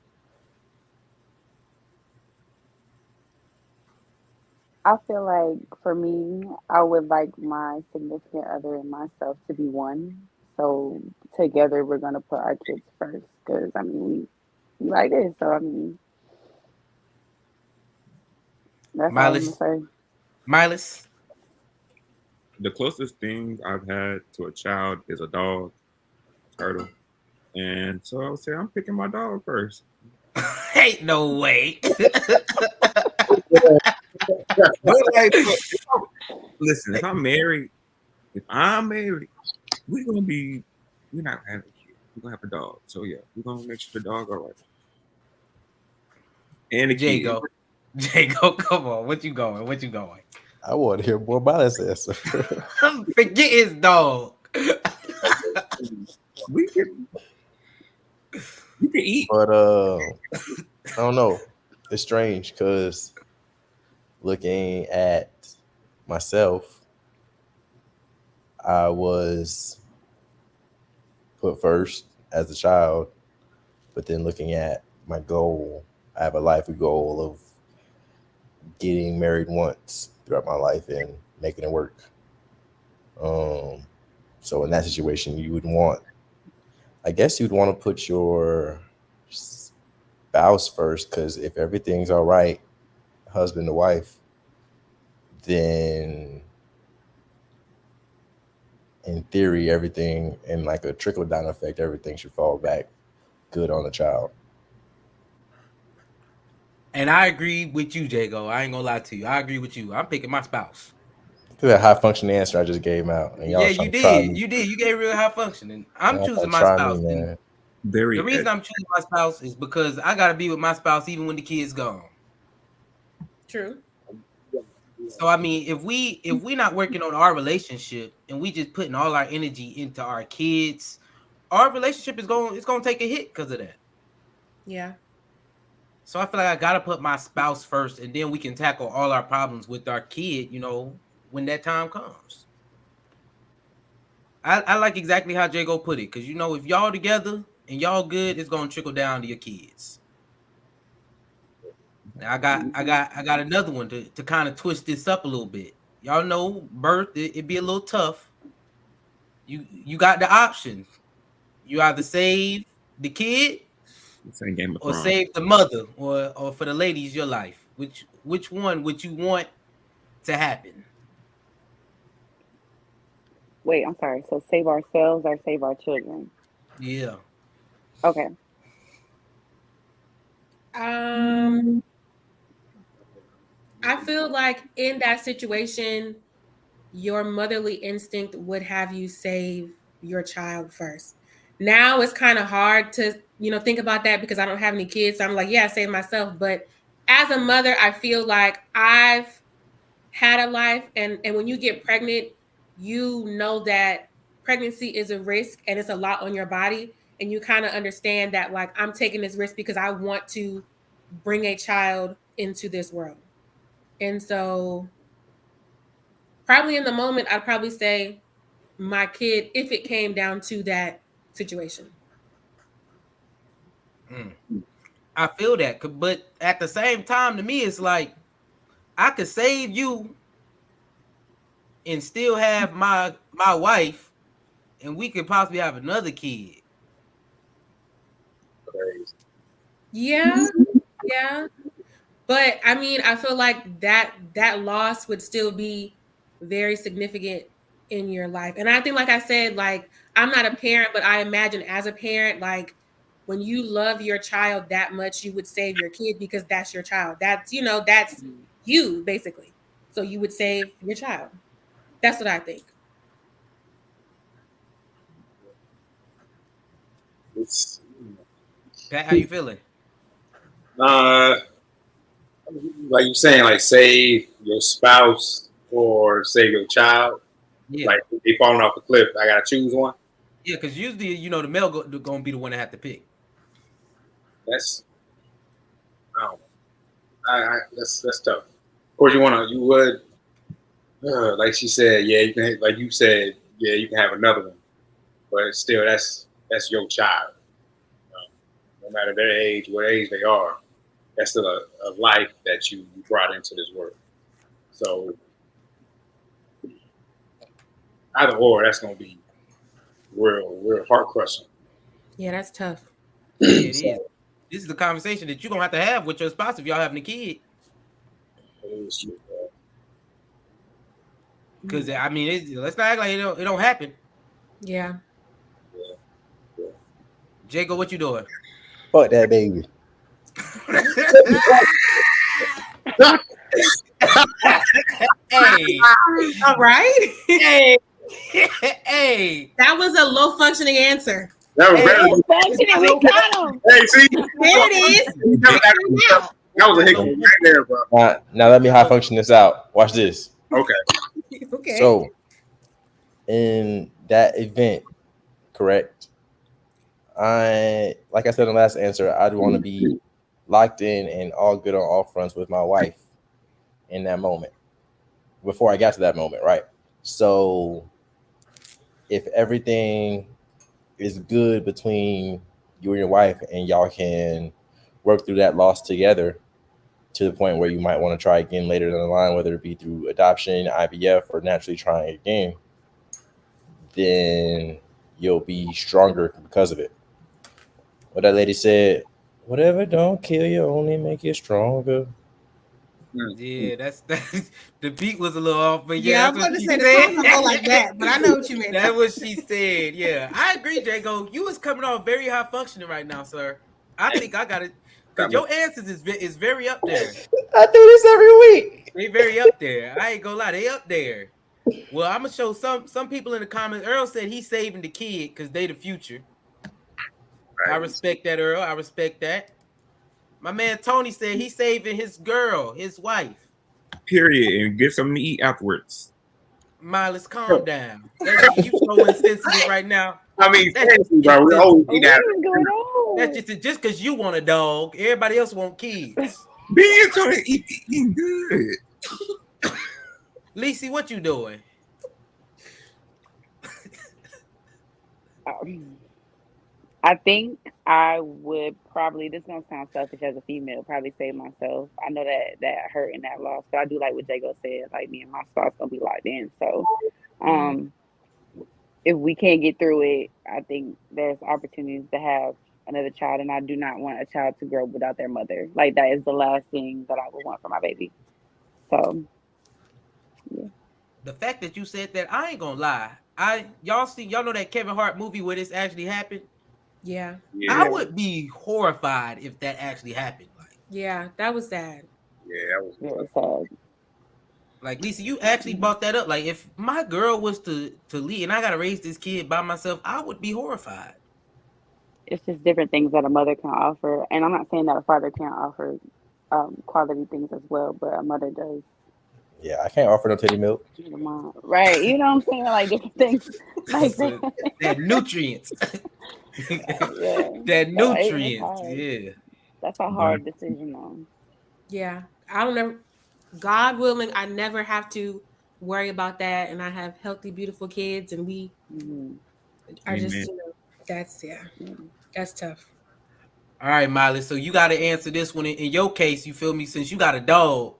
I feel like for me, I would like my significant other and myself to be one. So together we're gonna put our kids first because I mean we like this. So I mean that's all I'm gonna say. Milas. The closest thing I've had to a child is a dog, turtle, and so I would say I'm picking my dog first. Ain't no way. But like, listen, if I'm married, we're not having a kid. we're gonna have a dog. So yeah, we're gonna make sure the dog all right. And the kid. Jago, come on. What you going? I want to hear more about his answer. Forget his dog. We can eat. But I don't know. It's strange because looking at myself, I was put first as a child, but then looking at my goal, I have a life goal of getting married once throughout my life and making it work. So in that situation, you'd want to put your spouse first, because if everything's all right, husband to wife, then in theory, everything in like a trickle down effect, everything should fall back good on the child. And I agree with you, Jago. I ain't gonna lie to you. I agree with you. I'm picking my spouse. That high functioning answer I just gave out. And y'all You did. You gave real high functioning. I'm choosing my spouse. Man. The reason I'm choosing my spouse is because I gotta be with my spouse even when the kid's gone. True. So I mean, if we not working on our relationship and we just putting all our energy into our kids, our relationship is gonna take a hit because of that. Yeah. So I feel like I gotta put my spouse first, and then we can tackle all our problems with our kid, when that time comes. I like exactly how Jago put it, because if y'all together and y'all good, it's gonna trickle down to your kids. Now I got another one to kind of twist this up a little bit. Y'all know birth, it'd be a little tough. You got the option. You either save the kid or save the mother, or for the ladies, your life. Which one would you want to happen? Wait, I'm sorry. So save ourselves or save our children? Yeah. Okay. I feel like in that situation, your motherly instinct would have you save your child first. Now it's kind of hard to, think about that because I don't have any kids. So I'm like, yeah, save myself. But as a mother, I feel like I've had a life, and when you get pregnant, you know that pregnancy is a risk and it's a lot on your body. And you kind of understand that, like, I'm taking this risk because I want to bring a child into this world. And so probably in the moment, I'd probably say my kid, if it came down to that situation. I feel that, but at the same time, to me, it's like I could save you and still have my wife, and we could possibly have another kid. Yeah. But I mean, I feel like that loss would still be very significant in your life. And I think, like I said, like, I'm not a parent, but I imagine as a parent, like, when you love your child that much, you would save your kid because that's your child. That's, that's you, basically. So you would save your child. That's what I think. Pat, how you feeling? Like you saying, like save your spouse or save your child. Yeah. Like they falling off the cliff, I gotta choose one. Yeah, because usually, the male gonna be the one that have to pick. That's, I don't know. That's tough. Of course, you would, like she said, yeah, you can. Like you said, yeah, you can have another one, but still, that's your child. No matter their age, what age they are, that's still a life that you brought into this world. So either or, that's gonna be real heart crushing. Yeah, that's tough. Yeah, it is. This is the conversation that you're gonna have to have with your spouse if y'all having a kid. It is true, bro. Because I mean, let's not act like it don't happen. Yeah. Jago, what you doing? Fuck that baby. Hey, all right. Hey, that was a low functioning answer. That was better. It's functioning. We got him. Hey, see? There it is. That was a hiccup right there, bro. Now let me high function this out. Watch this. Okay. Okay. So, in that event, correct? Like I said in the last answer, I'd want to be locked in and all good on all fronts with my wife in that moment. Before I got to that moment, right? So, if everything is good between you and your wife, and y'all can work through that loss together, to the point where you might want to try again later down the line, whether it be through adoption, IVF, or naturally trying again, then you'll be stronger because of it. What that lady said, whatever don't kill you, only make you stronger. Yeah, that's the beat was a little off, but Yeah, I that's was what about to she say the said. song don't go like that, but I know what you meant. That's what she said. Yeah, I agree, Jago. You was coming off very high functioning right now, sir. I think I got it because your answers is very up there. I do this every week. They very up there. I ain't gonna lie, they up there. Well, I'm gonna show some people in the comments. Earl said he's saving the kid because they the future. I respect that, Earl. I respect that. My man Tony said he's saving his girl, his wife. Period. And get something to eat afterwards. Milas, calm down. You so insensitive right now. I mean, fancy, bro. We always eat that. That's just because you want a dog. Everybody else want kids. Me and Tony eating good. Lecie, what you doing? I think I would probably, this is gonna sound selfish as a female, probably save myself. I know that hurt and that loss, but I do like what Jago said, like me and my spouse gonna be locked in. So if we can't get through it, I think there's opportunities to have another child, and I do not want a child to grow without their mother. Like, that is the last thing that I would want for my baby. So yeah. The fact that you said that, I ain't gonna lie. Y'all know that Kevin Hart movie where this actually happened? Yeah. I would be horrified if that actually happened. Yeah, that was sad. Yeah, that was very sad. Like, Lecie, you actually brought that up. Like, if my girl was to leave and I gotta raise this kid by myself, I would be horrified. It's just different things that a mother can offer, and I'm not saying that a father can't offer quality things as well, but a mother does. Yeah, I can't offer no titty milk. Right, you know what I'm saying? Like, different things like that. That nutrients. Yeah. That So nutrients. Yeah. That's a hard decision, though. Yeah, I don't ever. God willing, I never have to worry about that, and I have healthy, beautiful kids, and we are just, that's tough. All right, Miley. So you got to answer this one. In your case, you feel me? Since you got a dog,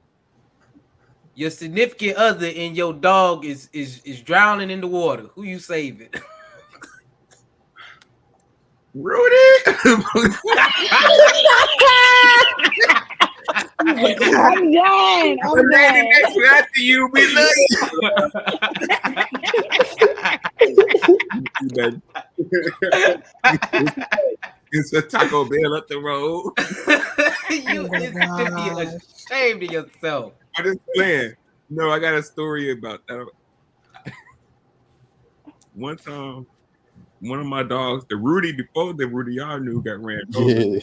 your significant other and your dog is drowning in the water. Who you saving? Rudy. I'm done. I'm done. After you, we love you. It's a Taco Bell up the road. You should be ashamed of yourself. I'm just playing. No, I got a story about that. One time, one of my dogs, the Rudy, before the Rudy y'all knew, got ran over. I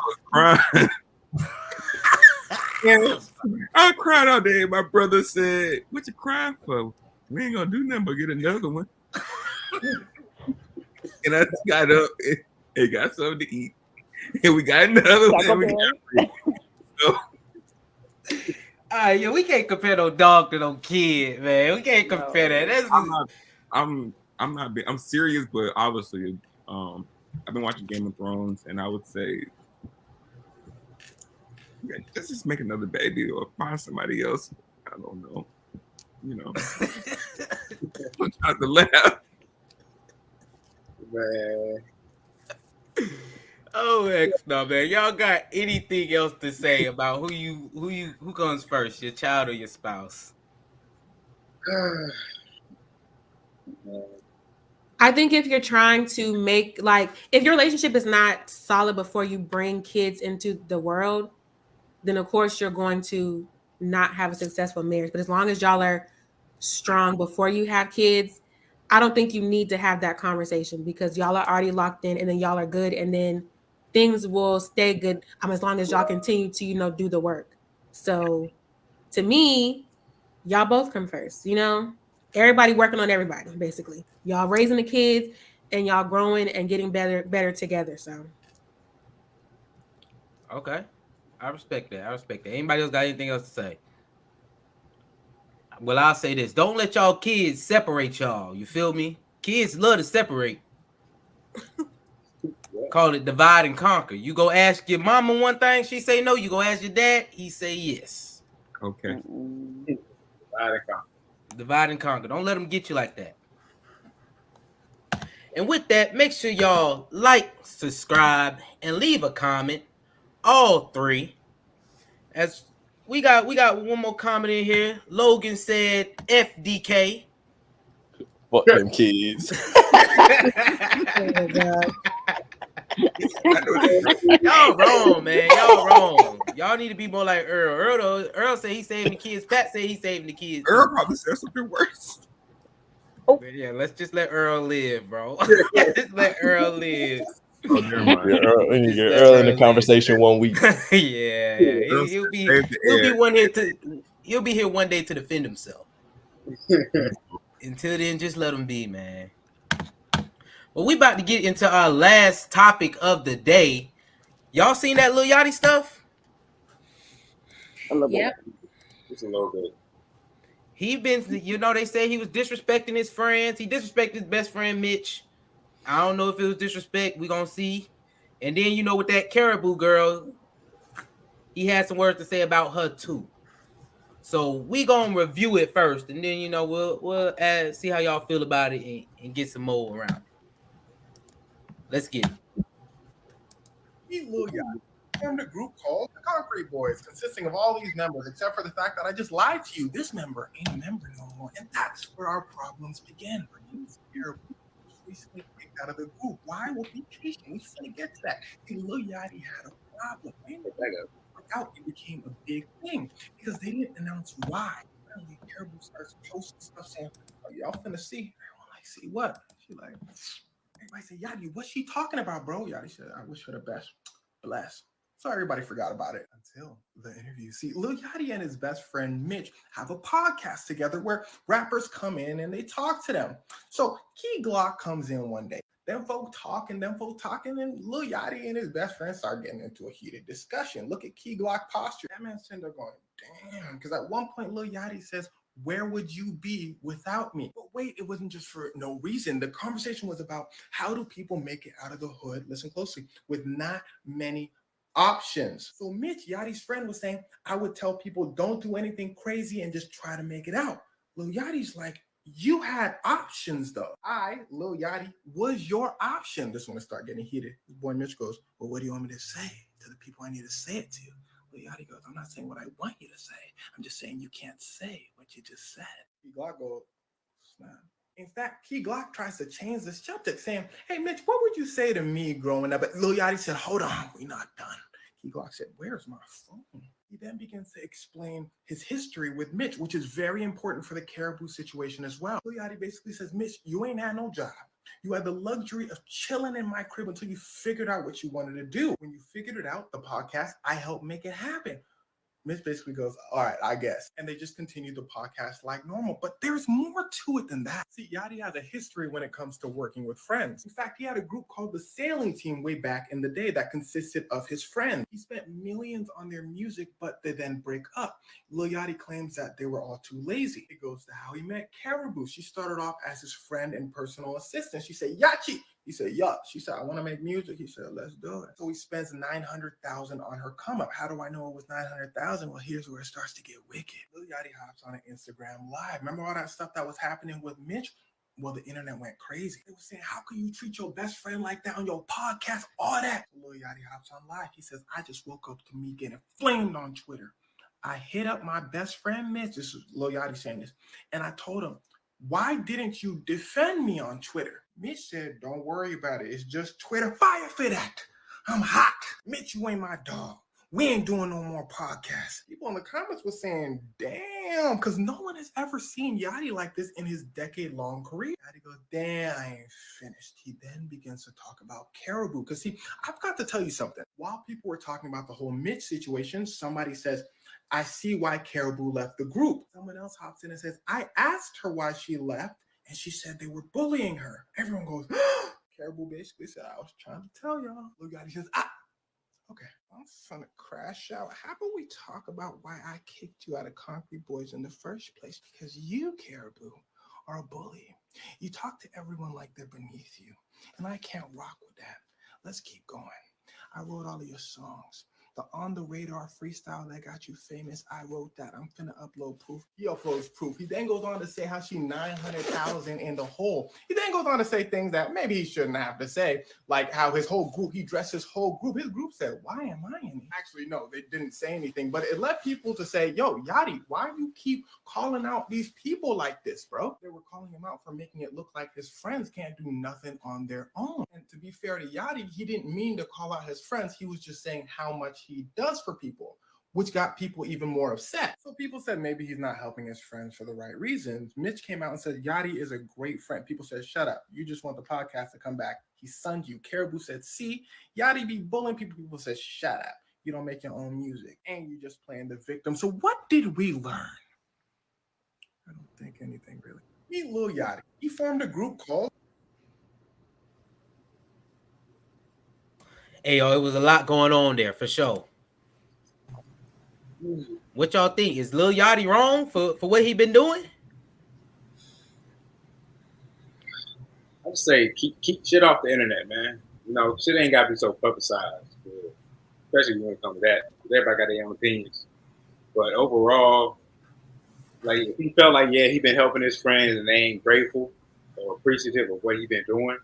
was crying. I cried all day. My brother said, "What you crying for? We ain't gonna do nothing but get another one." And I got up and got something to eat, and we got another one. So, we can't compare no dog to no kid, man. We can't compare that. That's I'm serious, but obviously, I've been watching Game of Thrones, and I would say, let's just make another baby or find somebody else. I don't know. You know, I'm trying to laugh. Man. Oh, no, man. Y'all got anything else to say about who comes first, your child or your spouse? I think if you're trying to make, like, if your relationship is not solid before you bring kids into the world, then of course you're going to not have a successful marriage. But as long as y'all are strong before you have kids, I don't think you need to have that conversation because y'all are already locked in and then y'all are good and then things will stay good as long as y'all continue to, you know, do the work. So to me, y'all both come first, you know? Everybody working on everybody, basically. Y'all raising the kids and y'all growing and getting better together. So Okay. I respect that. I respect that. Anybody else got anything else to say? Well, I'll say this. Don't let y'all kids separate y'all. You feel me? Kids love to separate. Call it divide and conquer. You go ask your mama one thing, she say no. You go ask your dad, he say yes. Okay. Divide and conquer. Don't let them get you like that. And with that, make sure y'all like, subscribe, and leave a comment. All three. As we got one more comment in here. Logan said FDK. Fuck them kids. Y'all wrong, man. Y'all wrong. Y'all need to be more like Earl. Earl said he's saving the kids. Pat said he's saving the kids. Earl probably said something worse. But yeah, let's just let Earl live, bro. Just let Earl live. Oh, never mind. We need to get Earl in the conversation 1 week. yeah. He'll be here one day to defend himself. Until then, just let him be, man. Well, we about to get into our last topic of the day. Y'all seen that Lil Yachty stuff? A little bit. Just a little bit. He been, you know, they say he was disrespecting his friends. He disrespected his best friend Mitch. I don't know if it was disrespect. We gonna see. And then, you know, with that karrahbooo girl, he had some words to say about her too. So we gonna review it first, and then, you know, we'll see how y'all feel about it and get some more around it. Let's get it. He's Lil Yachty. Formed a group called the Concrete Boys, consisting of all these members, except for the fact that I just lied to you. This member ain't a member no more, and that's where our problems begin. He's recently kicked out of the group. Why? Well, be patient. We're gonna get to that. See, Lil Yachty had a problem. Out, it became a big thing because they didn't announce why. Apparently, karrahbooo starts posting stuff saying, "Oh, y'all finna see." Everyone like, "See what?" She like, everybody say, "Yachty, what's she talking about, bro?" Yachty said, "I wish her the best. Bless." So everybody forgot about it until the interview. See, Lil Yachty and his best friend Mitch have a podcast together where rappers come in and they talk to them. So Key Glock comes in one day. Them folk talking, and Lil Yachty and his best friend start getting into a heated discussion. Look at Key Glock posture. That man's sitting there going, damn. Because at one point, Lil Yachty says, "Where would you be without me?" But wait, it wasn't just for no reason. The conversation was about how do people make it out of the hood, listen closely, with not many options. So Mitch, Yachty's friend, was saying, "I would tell people don't do anything crazy and just try to make it out." Lil Yachty's like, "You had options though. I, Lil Yachty, was your option." This one to start getting heated. His boy Mitch goes, "Well, what do you want me to say to the people I need to say it to?" Lil Yachty goes, "I'm not saying what I want you to say. I'm just saying you can't say what you just said." Key Glock goes, snap. In fact, Key Glock tries to change the subject, saying, "Hey, Mitch, what would you say to me growing up?" But Lil Yachty said, "Hold on, we're not done." Key Glock said, "Where's my phone?" He then begins to explain his history with Mitch, which is very important for the karrahbooo situation as well. Lil Yachty basically says, "Mitch, you ain't had no job. You had the luxury of chilling in my crib until you figured out what you wanted to do. When you figured it out, the podcast, I helped make it happen." Mitch basically goes, "All right, I guess." And they just continue the podcast like normal. But there's more to it than that. See, Yachty has a history when it comes to working with friends. In fact, he had a group called the Sailing Team way back in the day that consisted of his friends. He spent millions on their music, but they then break up. Lil Yachty claims that they were all too lazy. It goes to how he met karrahbooo. She started off as his friend and personal assistant. She said, "Yachty." He said, "Yup." She said, "I want to make music." He said, "Let's do it." So he spends $900,000 on her come up. How do I know it was $900,000? Well, here's where it starts to get wicked. Lil Yachty hops on an Instagram live. Remember all that stuff that was happening with Mitch? Well, the internet went crazy. They were saying, "How can you treat your best friend like that on your podcast?" All that. So Lil Yachty hops on live. He says, "I just woke up to me getting flamed on Twitter. I hit up my best friend Mitch." This is Lil Yachty saying this. "And I told him, why didn't you defend me on Twitter?" Mitch said, "Don't worry about it. It's just Twitter. Fire for that. I'm hot. Mitch, you ain't my dog. we ain't doing no more podcasts. People in the comments were saying, damn, because no one has ever seen Yachty like this in his decade-long career. Yachty goes, damn, I ain't finished. He then begins to talk about karrahbooo. Because see, I've got to tell you something. While people were talking about the whole Mitch situation, somebody says, I see why karrahbooo left the group. Someone else hops in and says, I asked her why she left, and she said they were bullying her. Everyone goes, karrahbooo basically said, I was trying to tell y'all. Lil Yachty says, okay, I'm finna crash out. How about we talk about why I kicked you out of Concrete Boys in the first place? Because you, karrahbooo, are a bully. You talk to everyone like they're beneath you, and I can't rock with that. Let's keep going. I wrote all of your songs. The On the Radar freestyle that got you famous, I wrote that. I'm finna upload proof. He uploads proof. He then goes on to say how she 900,000 in the hole. He then goes on to say things that maybe he shouldn't have to say, like how his whole group, he dressed his whole group. His group said, why am I in here? Actually, no, they didn't say anything, but it led people to say, yo, Yachty, why do you keep calling out these people like this, bro? They were calling him out for making it look like his friends can't do nothing on their own. And to be fair to Yachty, he didn't mean to call out his friends. He was just saying how much he does for people, which got people even more upset. So people said maybe he's not helping his friends for the right reasons. Mitch came out and said, Yachty is a great friend. People said, shut up. You just want the podcast to come back. He sunned you. Karrahbooo said, see, Yachty be bullying people. People said, shut up. You don't make your own music. And you just playing the victim. So what did we learn? I don't think anything really. Meet Lil Yachty. He formed a group called... Hey, yo, it was a lot going on there for sure. What y'all think? Is Lil Yachty wrong for what he been doing? I would say keep shit off the internet, man. You know, shit ain't gotta be so publicized, especially when it comes to that. Everybody got their own opinions. But overall, like if he felt like he been helping his friends and they ain't grateful or appreciative of what he been doing,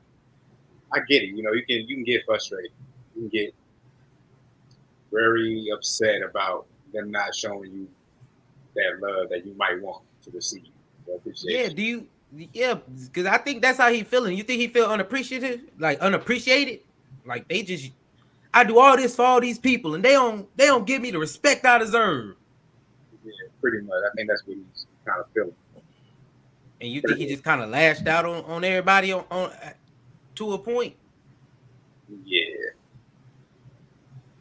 I get it. You know, you can get frustrated. You can get very upset about them not showing you that love that you might want to receive. Yeah, because I think that's how he feeling. You think he feel unappreciative, like unappreciated? Like I do all this for all these people and they don't give me the respect I deserve. Yeah, pretty much. I think that's what he's kind of feeling. And you think he just kind of lashed out on everybody on to a point? Yeah.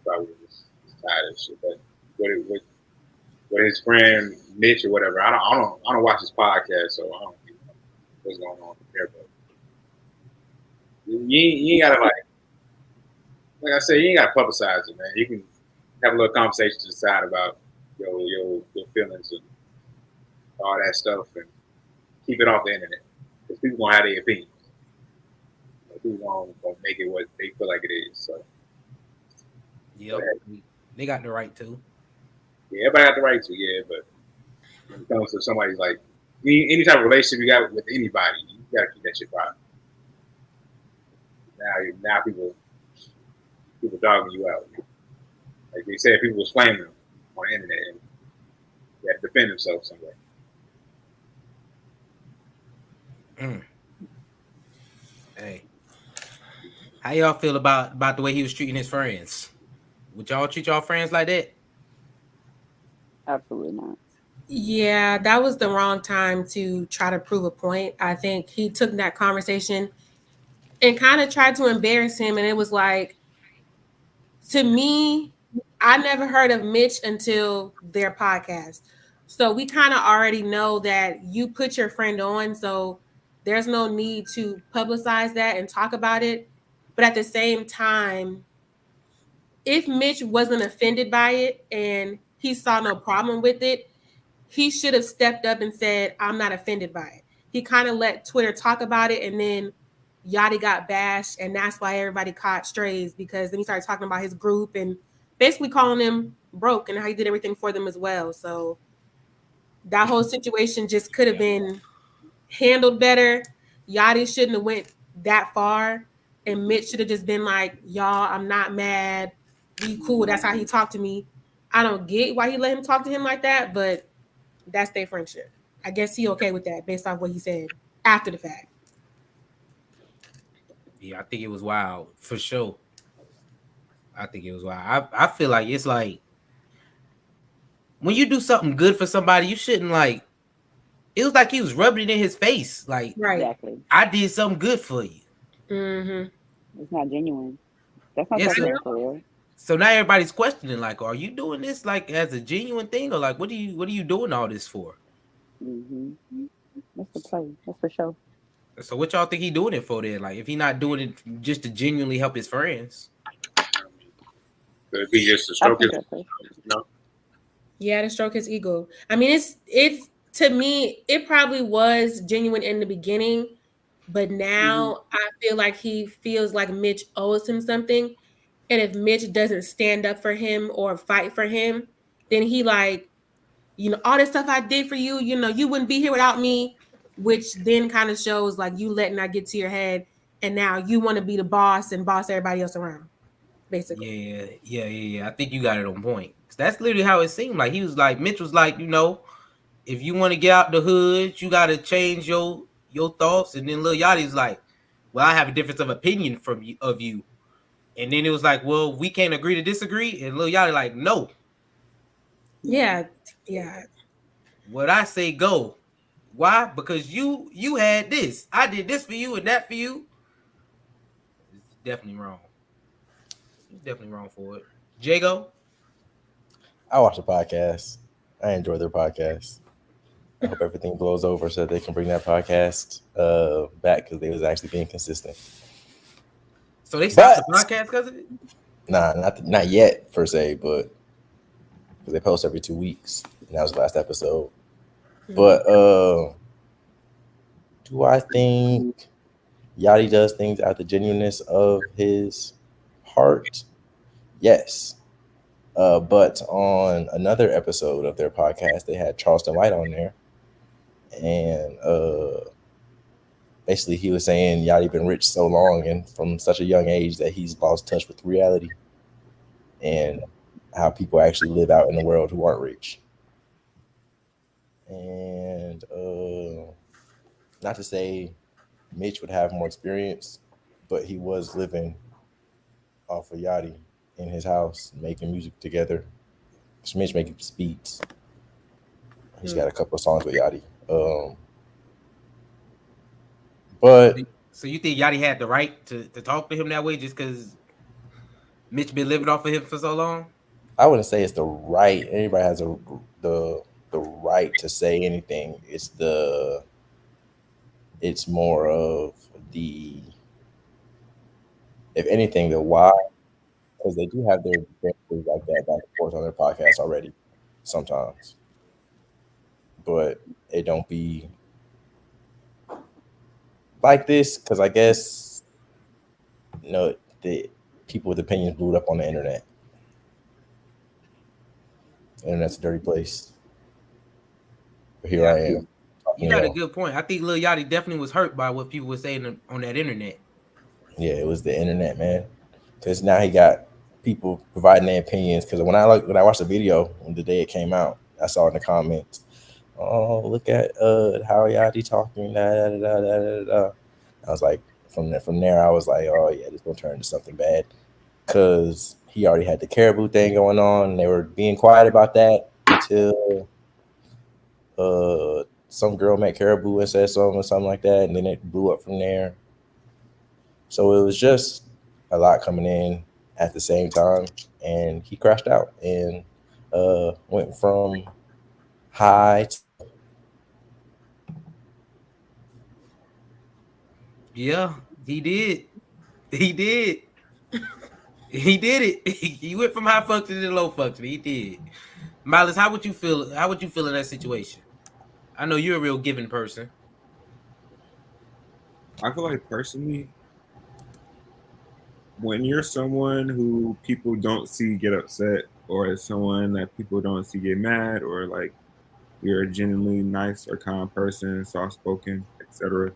Probably just tired of shit. But with his friend Mitch or whatever, I don't watch his podcast, so I don't know what's going on there. But you ain't gotta like I said, you ain't gotta publicize it, man. You can have a little conversation to the side about your feelings and all that stuff, and keep it off the internet. Because people gonna have their opinions. People gonna make it what they feel like it is. So yeah, they got the right to. Yeah, everybody got the right to. Yeah, but when it comes to somebody's like any type of relationship you got with anybody, you gotta keep that shit private. Now people dogging you out. Like they said, people was flaming them on the internet, and they had to defend themselves some way. Hey, how y'all feel about the way he was treating his friends? Would y'all treat y'all friends like that? Absolutely not. Yeah, that was the wrong time to try to prove a point. I think he took that conversation and kind of tried to embarrass him. And it was like, to me, I never heard of Mitch until their podcast. So we kind of already know that you put your friend on. So there's no need to publicize that and talk about it. But at the same time, if Mitch wasn't offended by it and he saw no problem with it, he should have stepped up and said, I'm not offended by it. He kind of let Twitter talk about it, and then Yachty got bashed, and that's why everybody caught strays, because then he started talking about his group and basically calling them broke and how he did everything for them as well. So that whole situation just could have been handled better. Yachty shouldn't have went that far, and Mitch should have just been like, y'all, I'm not mad. Be cool. That's how he talked to me. I don't get why he let him talk to him like that, but that's their friendship. I guess he okay with that based off what he said after the fact. Yeah, I think it was wild for sure. I think it was wild. I feel like it's like when you do something good for somebody, you shouldn't like. It was like he was rubbing it in his face. Like Right. Exactly. I did something good for you. Mm-hmm. It's not genuine. That's not Yes, your sir. feeling for real. So now everybody's questioning, like, are you doing this like as a genuine thing, or like what are you doing all this for? Hmm. That's the play. That's for sure. So what y'all think he doing it for then? Like if he not doing it just to genuinely help his friends? Could it be just to I stroke think his, that's it. Yeah, to stroke his ego. I mean, it's to me, it probably was genuine in the beginning, but now I feel like he feels like Mitch owes him something. And if Mitch doesn't stand up for him or fight for him, then he like, all this stuff I did for you, you wouldn't be here without me, which then kind of shows like you letting that get to your head. And now you want to be the boss and boss everybody else around, basically. Yeah. I think you got it on point. 'Cause that's literally how it seemed. Like he was like Mitch was like, if you want to get out the hood, you got to change your thoughts. And then Lil Yachty's like, well, I have a difference of opinion from you of you. And then it was like, well, we can't agree to disagree. And Lil Yachty like, no, Yeah. Yeah. what I say go. Why? Because you had this. I did this for you and that for you. It's definitely wrong. He's definitely wrong for it. Jago. I watch the podcast. I enjoy their podcast. I hope everything blows over so they can bring that podcast back because they was actually being consistent. So they stopped But the podcast because of it? nah, not yet per se, but because they post every 2 weeks, and that was the last episode. But do I think Yachty does things out the genuineness of his heart? Yes. But on another episode of their podcast, they had Charleston White on there, and basically he was saying Yachty been rich so long and from such a young age that he's lost touch with reality and how people actually live out in the world who aren't rich. And not to say Mitch would have more experience, but he was living off of Yachty in his house, making music together. Mitch making beats. He's got a couple of songs with Yachty. But so you think Yachty had the right to talk to him that way just because Mitch been living off of him for so long? I wouldn't say it's the right. Anybody has the right to say anything. It's more of the, if anything, the why, because they do have their things like that back and forth on their podcast already sometimes, but it don't be like this because I guess the people with opinions blew it up on the internet. Internet's a dirty place. But here I am. You got a good point. I think Lil Yachty definitely was hurt by what people were saying on that internet. Yeah, it was the internet, man. Because now he got people providing their opinions. Because when I watched the video on the day it came out, I saw in the comments, "Oh, look at how Yachty talking." Da, da, da, da, da. I was like, from there, I was like, "Oh yeah, this gonna turn into something bad." Because he already had the karrahbooo thing going on, and they were being quiet about that until some girl met karrahbooo and said something like that, and then it blew up from there. So it was just a lot coming in at the same time, and he crashed out and went from high to yeah, he did. He did. He did it. He went from high function to low function. He did. Milas, how would you feel? How would you feel in that situation? I know you're a real giving person. I feel like personally, when you're someone who people don't see get upset, or as someone that people don't see get mad, or like you're a genuinely nice or kind person, soft spoken, etc.,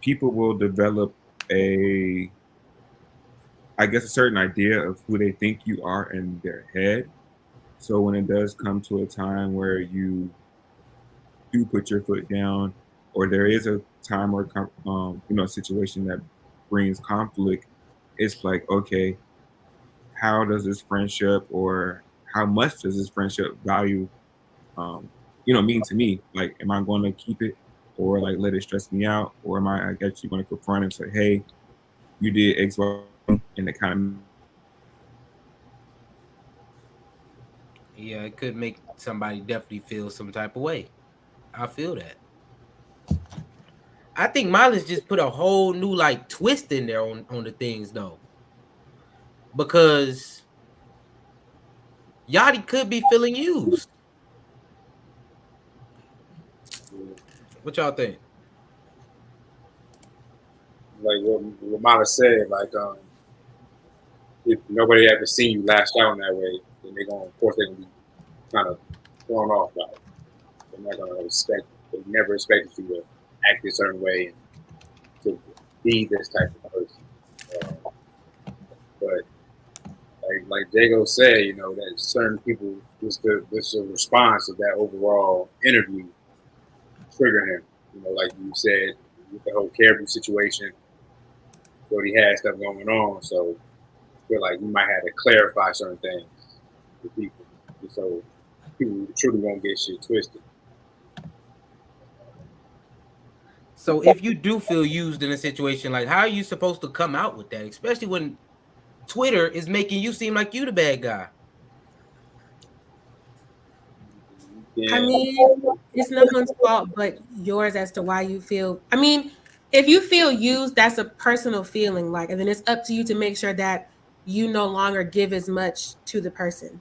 people will develop a certain idea of who they think you are in their head. So when it does come to a time where you do put your foot down, or there is a time or situation that brings conflict, it's like, okay, how does this friendship or how much does this friendship value, mean to me? Like, am I going to keep it or like let it stress me out, or am I actually going to confront and say, hey, you did X, Y, and it kind of Yeah, it could make somebody definitely feel some type of way. I feel that. I think Milas just put a whole new like twist in there on the things though, because Yachty could be feeling used. What y'all think? Like what Mala said, like if nobody ever seen you lash out in that way, then they're gonna, of course, they're gonna be kind of thrown off by it. They're not gonna expect, they never expected you to act a certain way and to be this type of person. But like Jago said, that certain people, just a response of that overall interview trigger him. Like you said, with the whole Caribou situation, what he had stuff going on, so I feel like you might have to clarify certain things to people, so people truly won't get shit twisted. So if you do feel used in a situation, like how are you supposed to come out with that, especially when Twitter is making you seem like you the bad guy? Yeah. I mean, it's no one's fault but yours as to why you feel. I mean, if you feel used, that's a personal feeling, like, and then it's up to you to make sure that you no longer give as much to the person.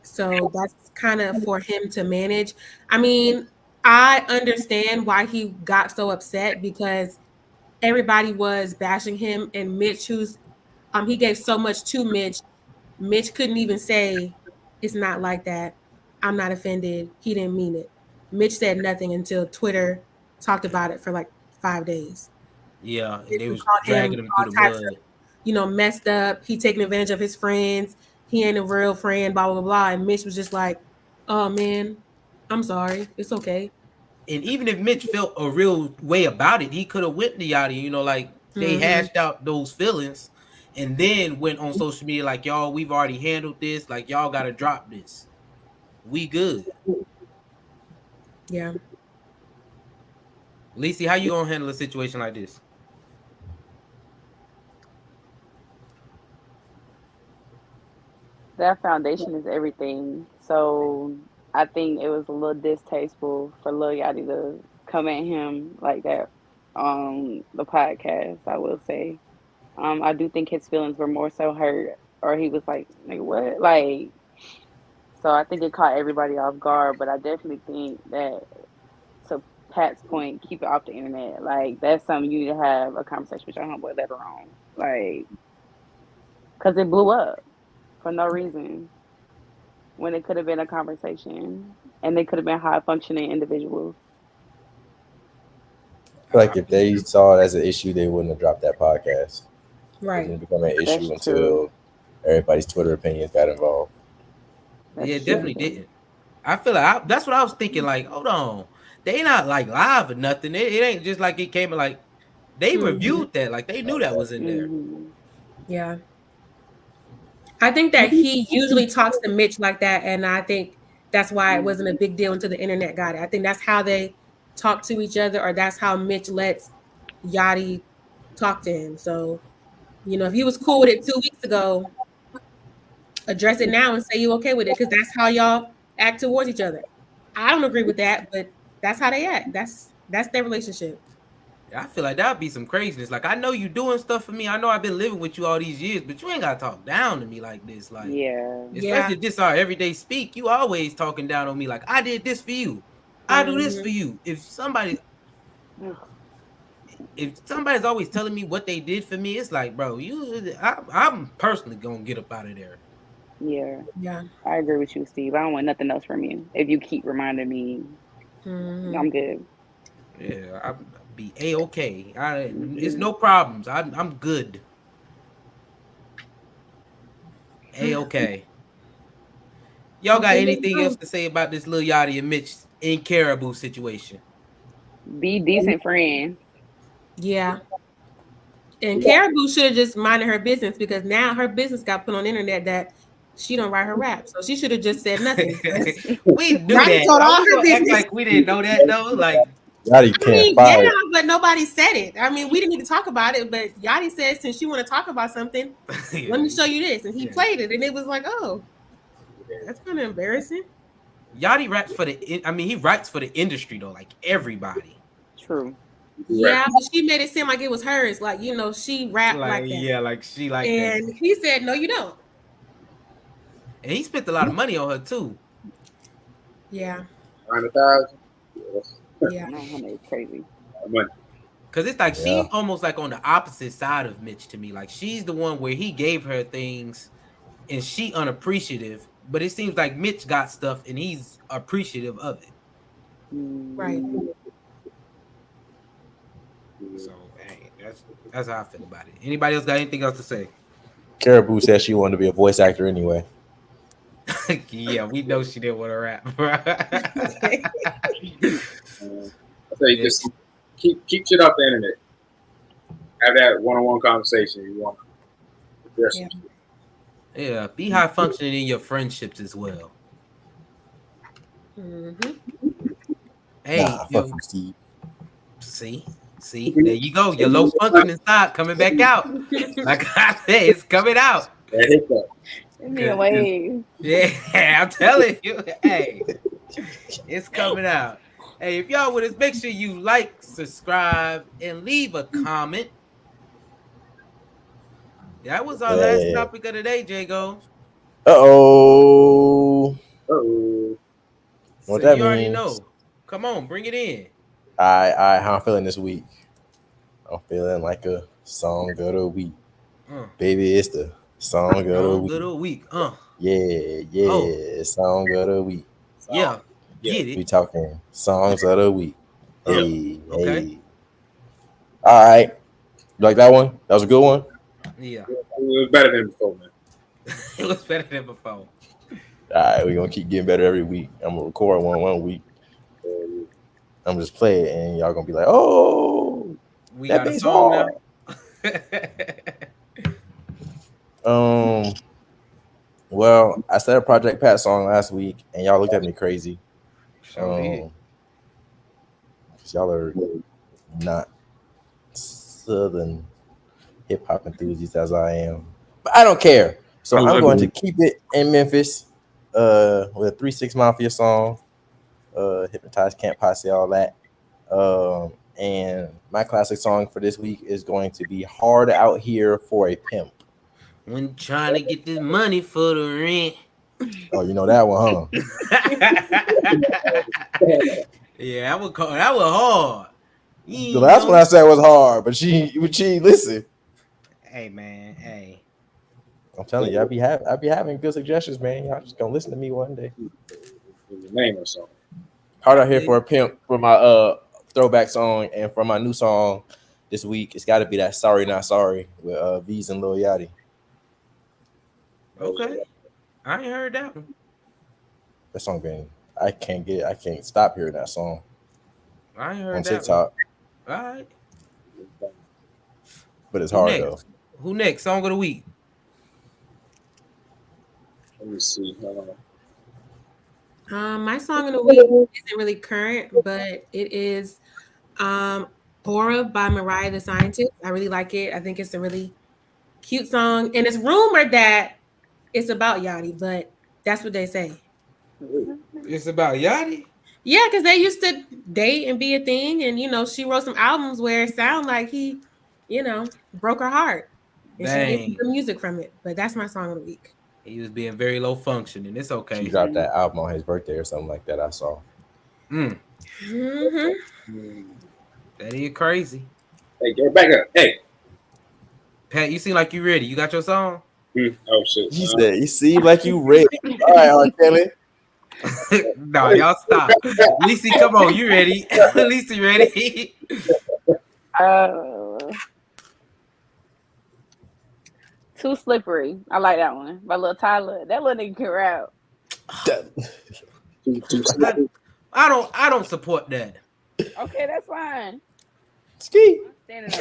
So that's kind of for him to manage. I mean, I understand why he got so upset because everybody was bashing him, and Mitch, who's he gave so much to Mitch. Mitch couldn't even say it's not like that. I'm not offended. He didn't mean it. Mitch said nothing until Twitter talked about it for like 5 days. Yeah, and they They was called him dragging him through the all types mud. of, messed up. He taking advantage of his friends. He ain't a real friend, blah, blah, blah. And Mitch was just like, oh, man, I'm sorry. It's okay. And even if Mitch felt a real way about it, he could have went to Yachty, like they Mm-hmm. hashed out those feelings and then went on social media like, y'all, we've already handled this. Like, y'all got to drop this. We good. Yeah. Lecie, how you going to handle a situation like this? That foundation is everything. So I think it was a little distasteful for Lil Yachty to come at him like that on the podcast, I will say. I do think his feelings were more so hurt, or he was like, nigga, what? Like, so I think it caught everybody off guard, but I definitely think that, to Pat's point, keep it off the internet. Like, that's something you need to have a conversation with your homeboy later on. Like, because it blew up for no reason when it could have been a conversation and they could have been high functioning individuals. I feel like if they saw it as an issue, they wouldn't have dropped that podcast. Right. It didn't become an That's issue true. until everybody's Twitter opinions got involved. That's Yeah, it true. definitely didn't. I feel like that's what I was thinking. Like, hold on, they not like live or nothing. It ain't just like it came like they Mhm. reviewed that. Like they knew that was in there. Mm-hmm. Yeah. I think that he usually talks to Mitch like that, and I think that's why it wasn't a big deal until the internet got it. I think that's how they talk to each other, or that's how Mitch lets Yachty talk to him. So, if he was cool with it 2 weeks ago, address it now and say you okay with it, because that's how y'all act towards each other. I don't agree with that, but that's how they act. That's their relationship. I feel like that'd be some craziness. Like I know you doing stuff for me. I know I've been living with you all these years, but you ain't gotta talk down to me like this. Like, Yeah. especially if this our everyday speak. You always talking down on me. Like I did this for you. I do this for you. If somebody's always telling me what they did for me, it's like, bro, I'm personally gonna get up out of there. Yeah. Yeah. I agree with you, Steve. I don't want nothing else from you. If you keep reminding me, I'm good. Yeah, I'll be A-okay. It's no problems. I'm good. A-okay. Y'all got anything else to say about this Lil Yachty and Mitch in Caribou situation? Be decent friends. Yeah. And karrahbooo should have just minded her business because now her business got put on the internet that she don't write her rap. So she should have just said nothing. We knew Yachty that. told all I'm her gonna act business. like we didn't know that though. Like Yachty I can't mean, fire. yeah, but nobody said it. I mean, we didn't need to talk about it, but Yachty said since you want to talk about something, let me show you this. And he played it, and it was like, oh, that's kind of embarrassing. Yachty raps for the. I mean, he writes for the industry though, like everybody. True. Yeah, but she made it seem like it was hers. Like, you know, she rapped like that. Yeah, like she like and that. he said, no, you don't. And he spent a lot of money on her too. Yeah. 100,000. Yeah. It's crazy. Cause it's like she's almost like on the opposite side of Mitch to me. Like she's the one where he gave her things and she unappreciative, but it seems like Mitch got stuff and he's appreciative of it. Right. So hey, that's how I feel about it. Anybody else got anything else to say? Karrahbooo said she wanted to be a voice actor anyway. Yeah, we know she didn't want to rap. I say just keep shit off the internet. Have that one-on-one conversation you want. Yeah, be high functioning in your friendships as well. Hey, fuck you, Steve. See, there you go. Your low functioning side coming back out. Like I said, it's coming out. Yeah, I'm telling you. Hey, it's coming out. Hey, if y'all with us, make sure you like, subscribe, and leave a comment. That was our last topic of the day, Jago. Uh-oh. What So that you already means? know. Come on, bring it in. All right. How I'm feeling this week? I'm feeling like a song of the week. Baby, it's the song of the week. Yeah. Song of the week. Yeah. Get it. We talking songs of the week. Hey. All right. You like that one? That was a good one? Yeah. It was better than before, man. It was better than before. All right, we're gonna keep getting better every week. I'm gonna record one week. I'm just play it, and y'all gonna be like, "Oh, we got a song now." Well, I said a Project Pat song last week, and y'all looked at me crazy. Because y'all are not Southern hip hop enthusiasts as I am, but I don't care. So I'm going to keep it in Memphis with a 3-6 Mafia song, Hypnotized, Can't Posse, all that. And my classic song for this week is going to be Hard Out Here for a Pimp. When trying to get this money for the rent. Oh, you know that one, huh? Yeah, that was hard. The last one I said was hard, but she listen. Hey man, hey. I'm telling you, I be having good suggestions, man. Y'all just gonna listen to me one day. Name or something. Hard Out Here for a Pimp for my throwback song, and for my new song this week, it's got to be that Sorry Not Sorry with V's and Lil Yachty. Okay, I ain't heard that one. That song I can't stop hearing that song. I ain't heard on that TikTok. One. All right, but it's hard though. Who next? Song of the week. Let me see. My song of the week isn't really current, but it is Aura by Mariah the Scientist. I really like it. I think it's a really cute song. And it's rumored that it's about Yachty, but that's what they say. It's about Yachty? Yeah, because they used to date and be a thing. And, she wrote some albums where it sounded like he, broke her heart. And she did the music from it. But that's my song of the week. He was being very low functioning. It's okay. She dropped that album on his birthday or something like that. I saw. That is crazy. Hey, get back up. Hey, Pat, you seem like you ready. You got your song? Oh shit. He said, "You seem like you ready." All right, R. Kelly. No, y'all stop. Lecie, come on, you ready? Lecie, ready? Too Slippery. I like that one. By Lil Tyler. That little nigga can rap. I don't support that. Okay, that's fine. Ski. Standing up.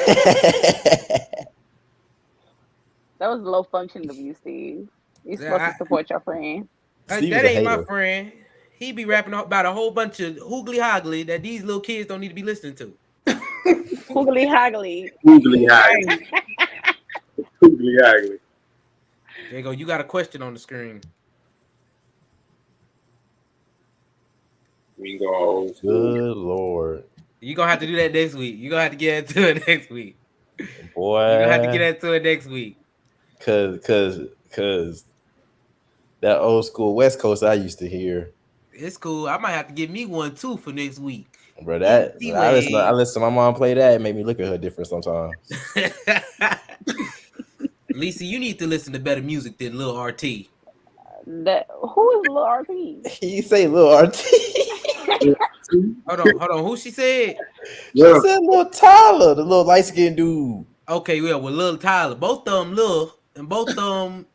That was low functioning of you, Steve. You're supposed to support your friend. Steve that is a ain't my hater. friend. He be rapping about a whole bunch of hoogly hoggly that these little kids don't need to be listening to. Hoogly hoggly. Hoogly hoggly. Hoogly hoggly. There you go. You got a question on the screen. We can go old school. Good Lord. You're going to have to do that next week. You're going to have to get into it next week. Boy. You're going to have to get into it next week. Cause that old school West Coast I used to hear. It's cool. I might have to give me one too for next week. Bro, I listen to my mom play that. It made me look at her different sometimes. Lecie, you need to listen to better music than Lil RT. Who is Lil RT? You say Lil RT. Hold on. Who she said? She said Lil Tyler, the little light skinned dude. Okay, yeah, with Lil Tyler. Both of them Lil and both of them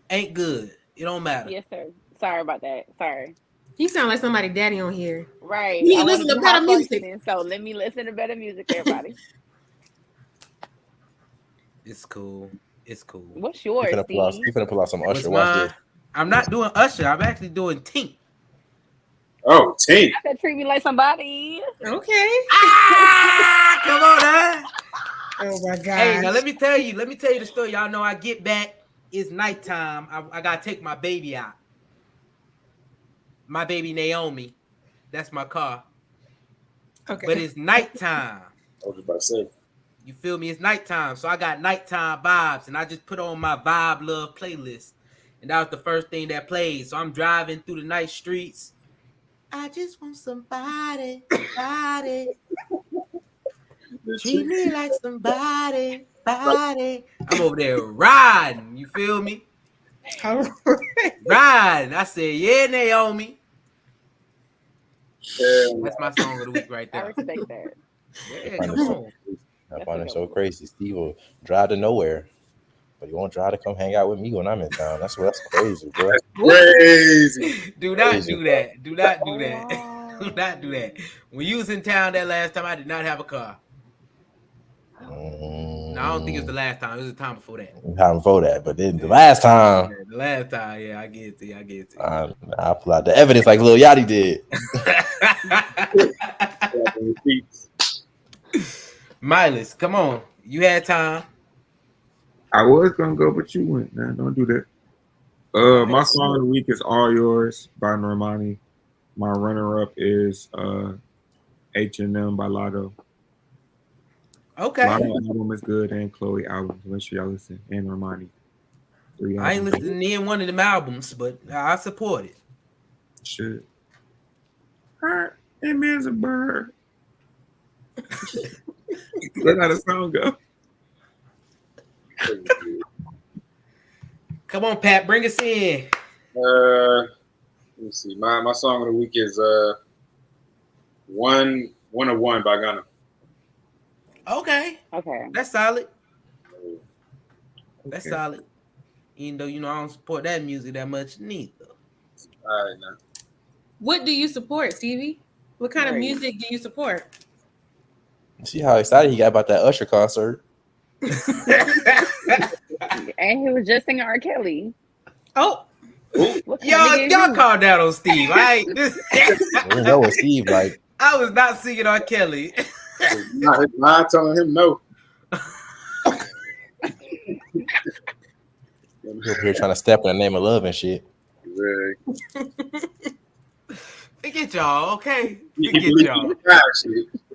ain't good. It don't matter. Yes, sir. Sorry about that. Sorry. You sound like somebody daddy on here. Right. You need to listen to better music. So let me listen to better music, everybody. It's cool. It's cool. What's yours, Steve? You finna pull out some Usher. Watch this. I'm not doing Usher. I'm actually doing Tink. Oh, Tink. That treat me like somebody. Okay. Come on, huh? Oh my God. Hey, now let me tell you the story. Y'all know I get back. It's nighttime. I gotta take my baby out. My baby Naomi. That's my car. Okay. But it's nighttime. I was about to say. You feel me? It's nighttime. So I got nighttime vibes. And I just put on my Vibe Love playlist. And that was the first thing that played. So I'm driving through the night streets. I just want somebody. Treat me like somebody. I'm over there riding. You feel me? Riding. I said, yeah, Naomi. That's my song of the week right there. I respect that. Yeah, come on. I find it so crazy. Steve will drive to nowhere, but he won't drive to come hang out with me when I'm in town. That's crazy, bro. Crazy. Do not do that. Do not do that. Do not do that. When you was in town that last time, I did not have a car. No, I don't think it was the last time. It was the time before that. But then the last time. Yeah, the last time, yeah, I get it to you. I pull out the evidence like Lil Yachty did. Milas, come on. You had time. I was gonna go, but you went. Man, don't do that. My song of the week is All Yours by Normani. My runner-up is H&M by Lotto. Okay. Lotto album is good, and Chloe album. Make sure y'all listen. And Normani. I ain't listening to any one of them albums, but I support it. Should. Her man's a bird. That's how the song go. Come on, Pat, bring us in. Let me see. My song of the week is 101 by Gunna. Okay. That's solid. That's Okay. solid. Even though I don't support that music that much neither. All right, now. What do you support, Stevie? What kind of music do you support? See how excited he got about that Usher concert. And he was just singing R. Kelly. Oh. Y'all calm down on Steve. I know what Steve like. I was not singing R. Kelly. Not telling him no. He's over here trying to step in the name of love and shit. Forget y'all, okay?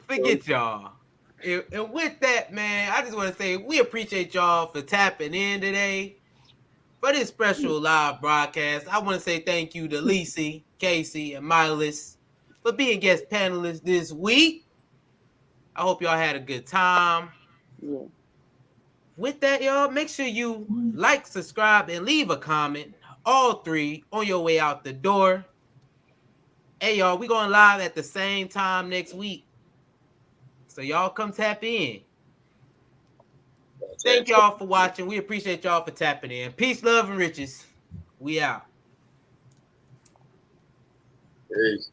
Forget y'all. And with that, man, I just want to say we appreciate y'all for tapping in today for this special live broadcast. I want to say thank you to Lecie, Caycie, and Milas for being guest panelists this week. I hope y'all had a good time. Yeah. With that, y'all, make sure you like, subscribe, and leave a comment. All three on your way out the door. Hey, y'all, we going live at the same time next week. So y'all come tap in. Thank y'all for watching. We appreciate y'all for tapping in. Peace, love, and riches. We out. Peace.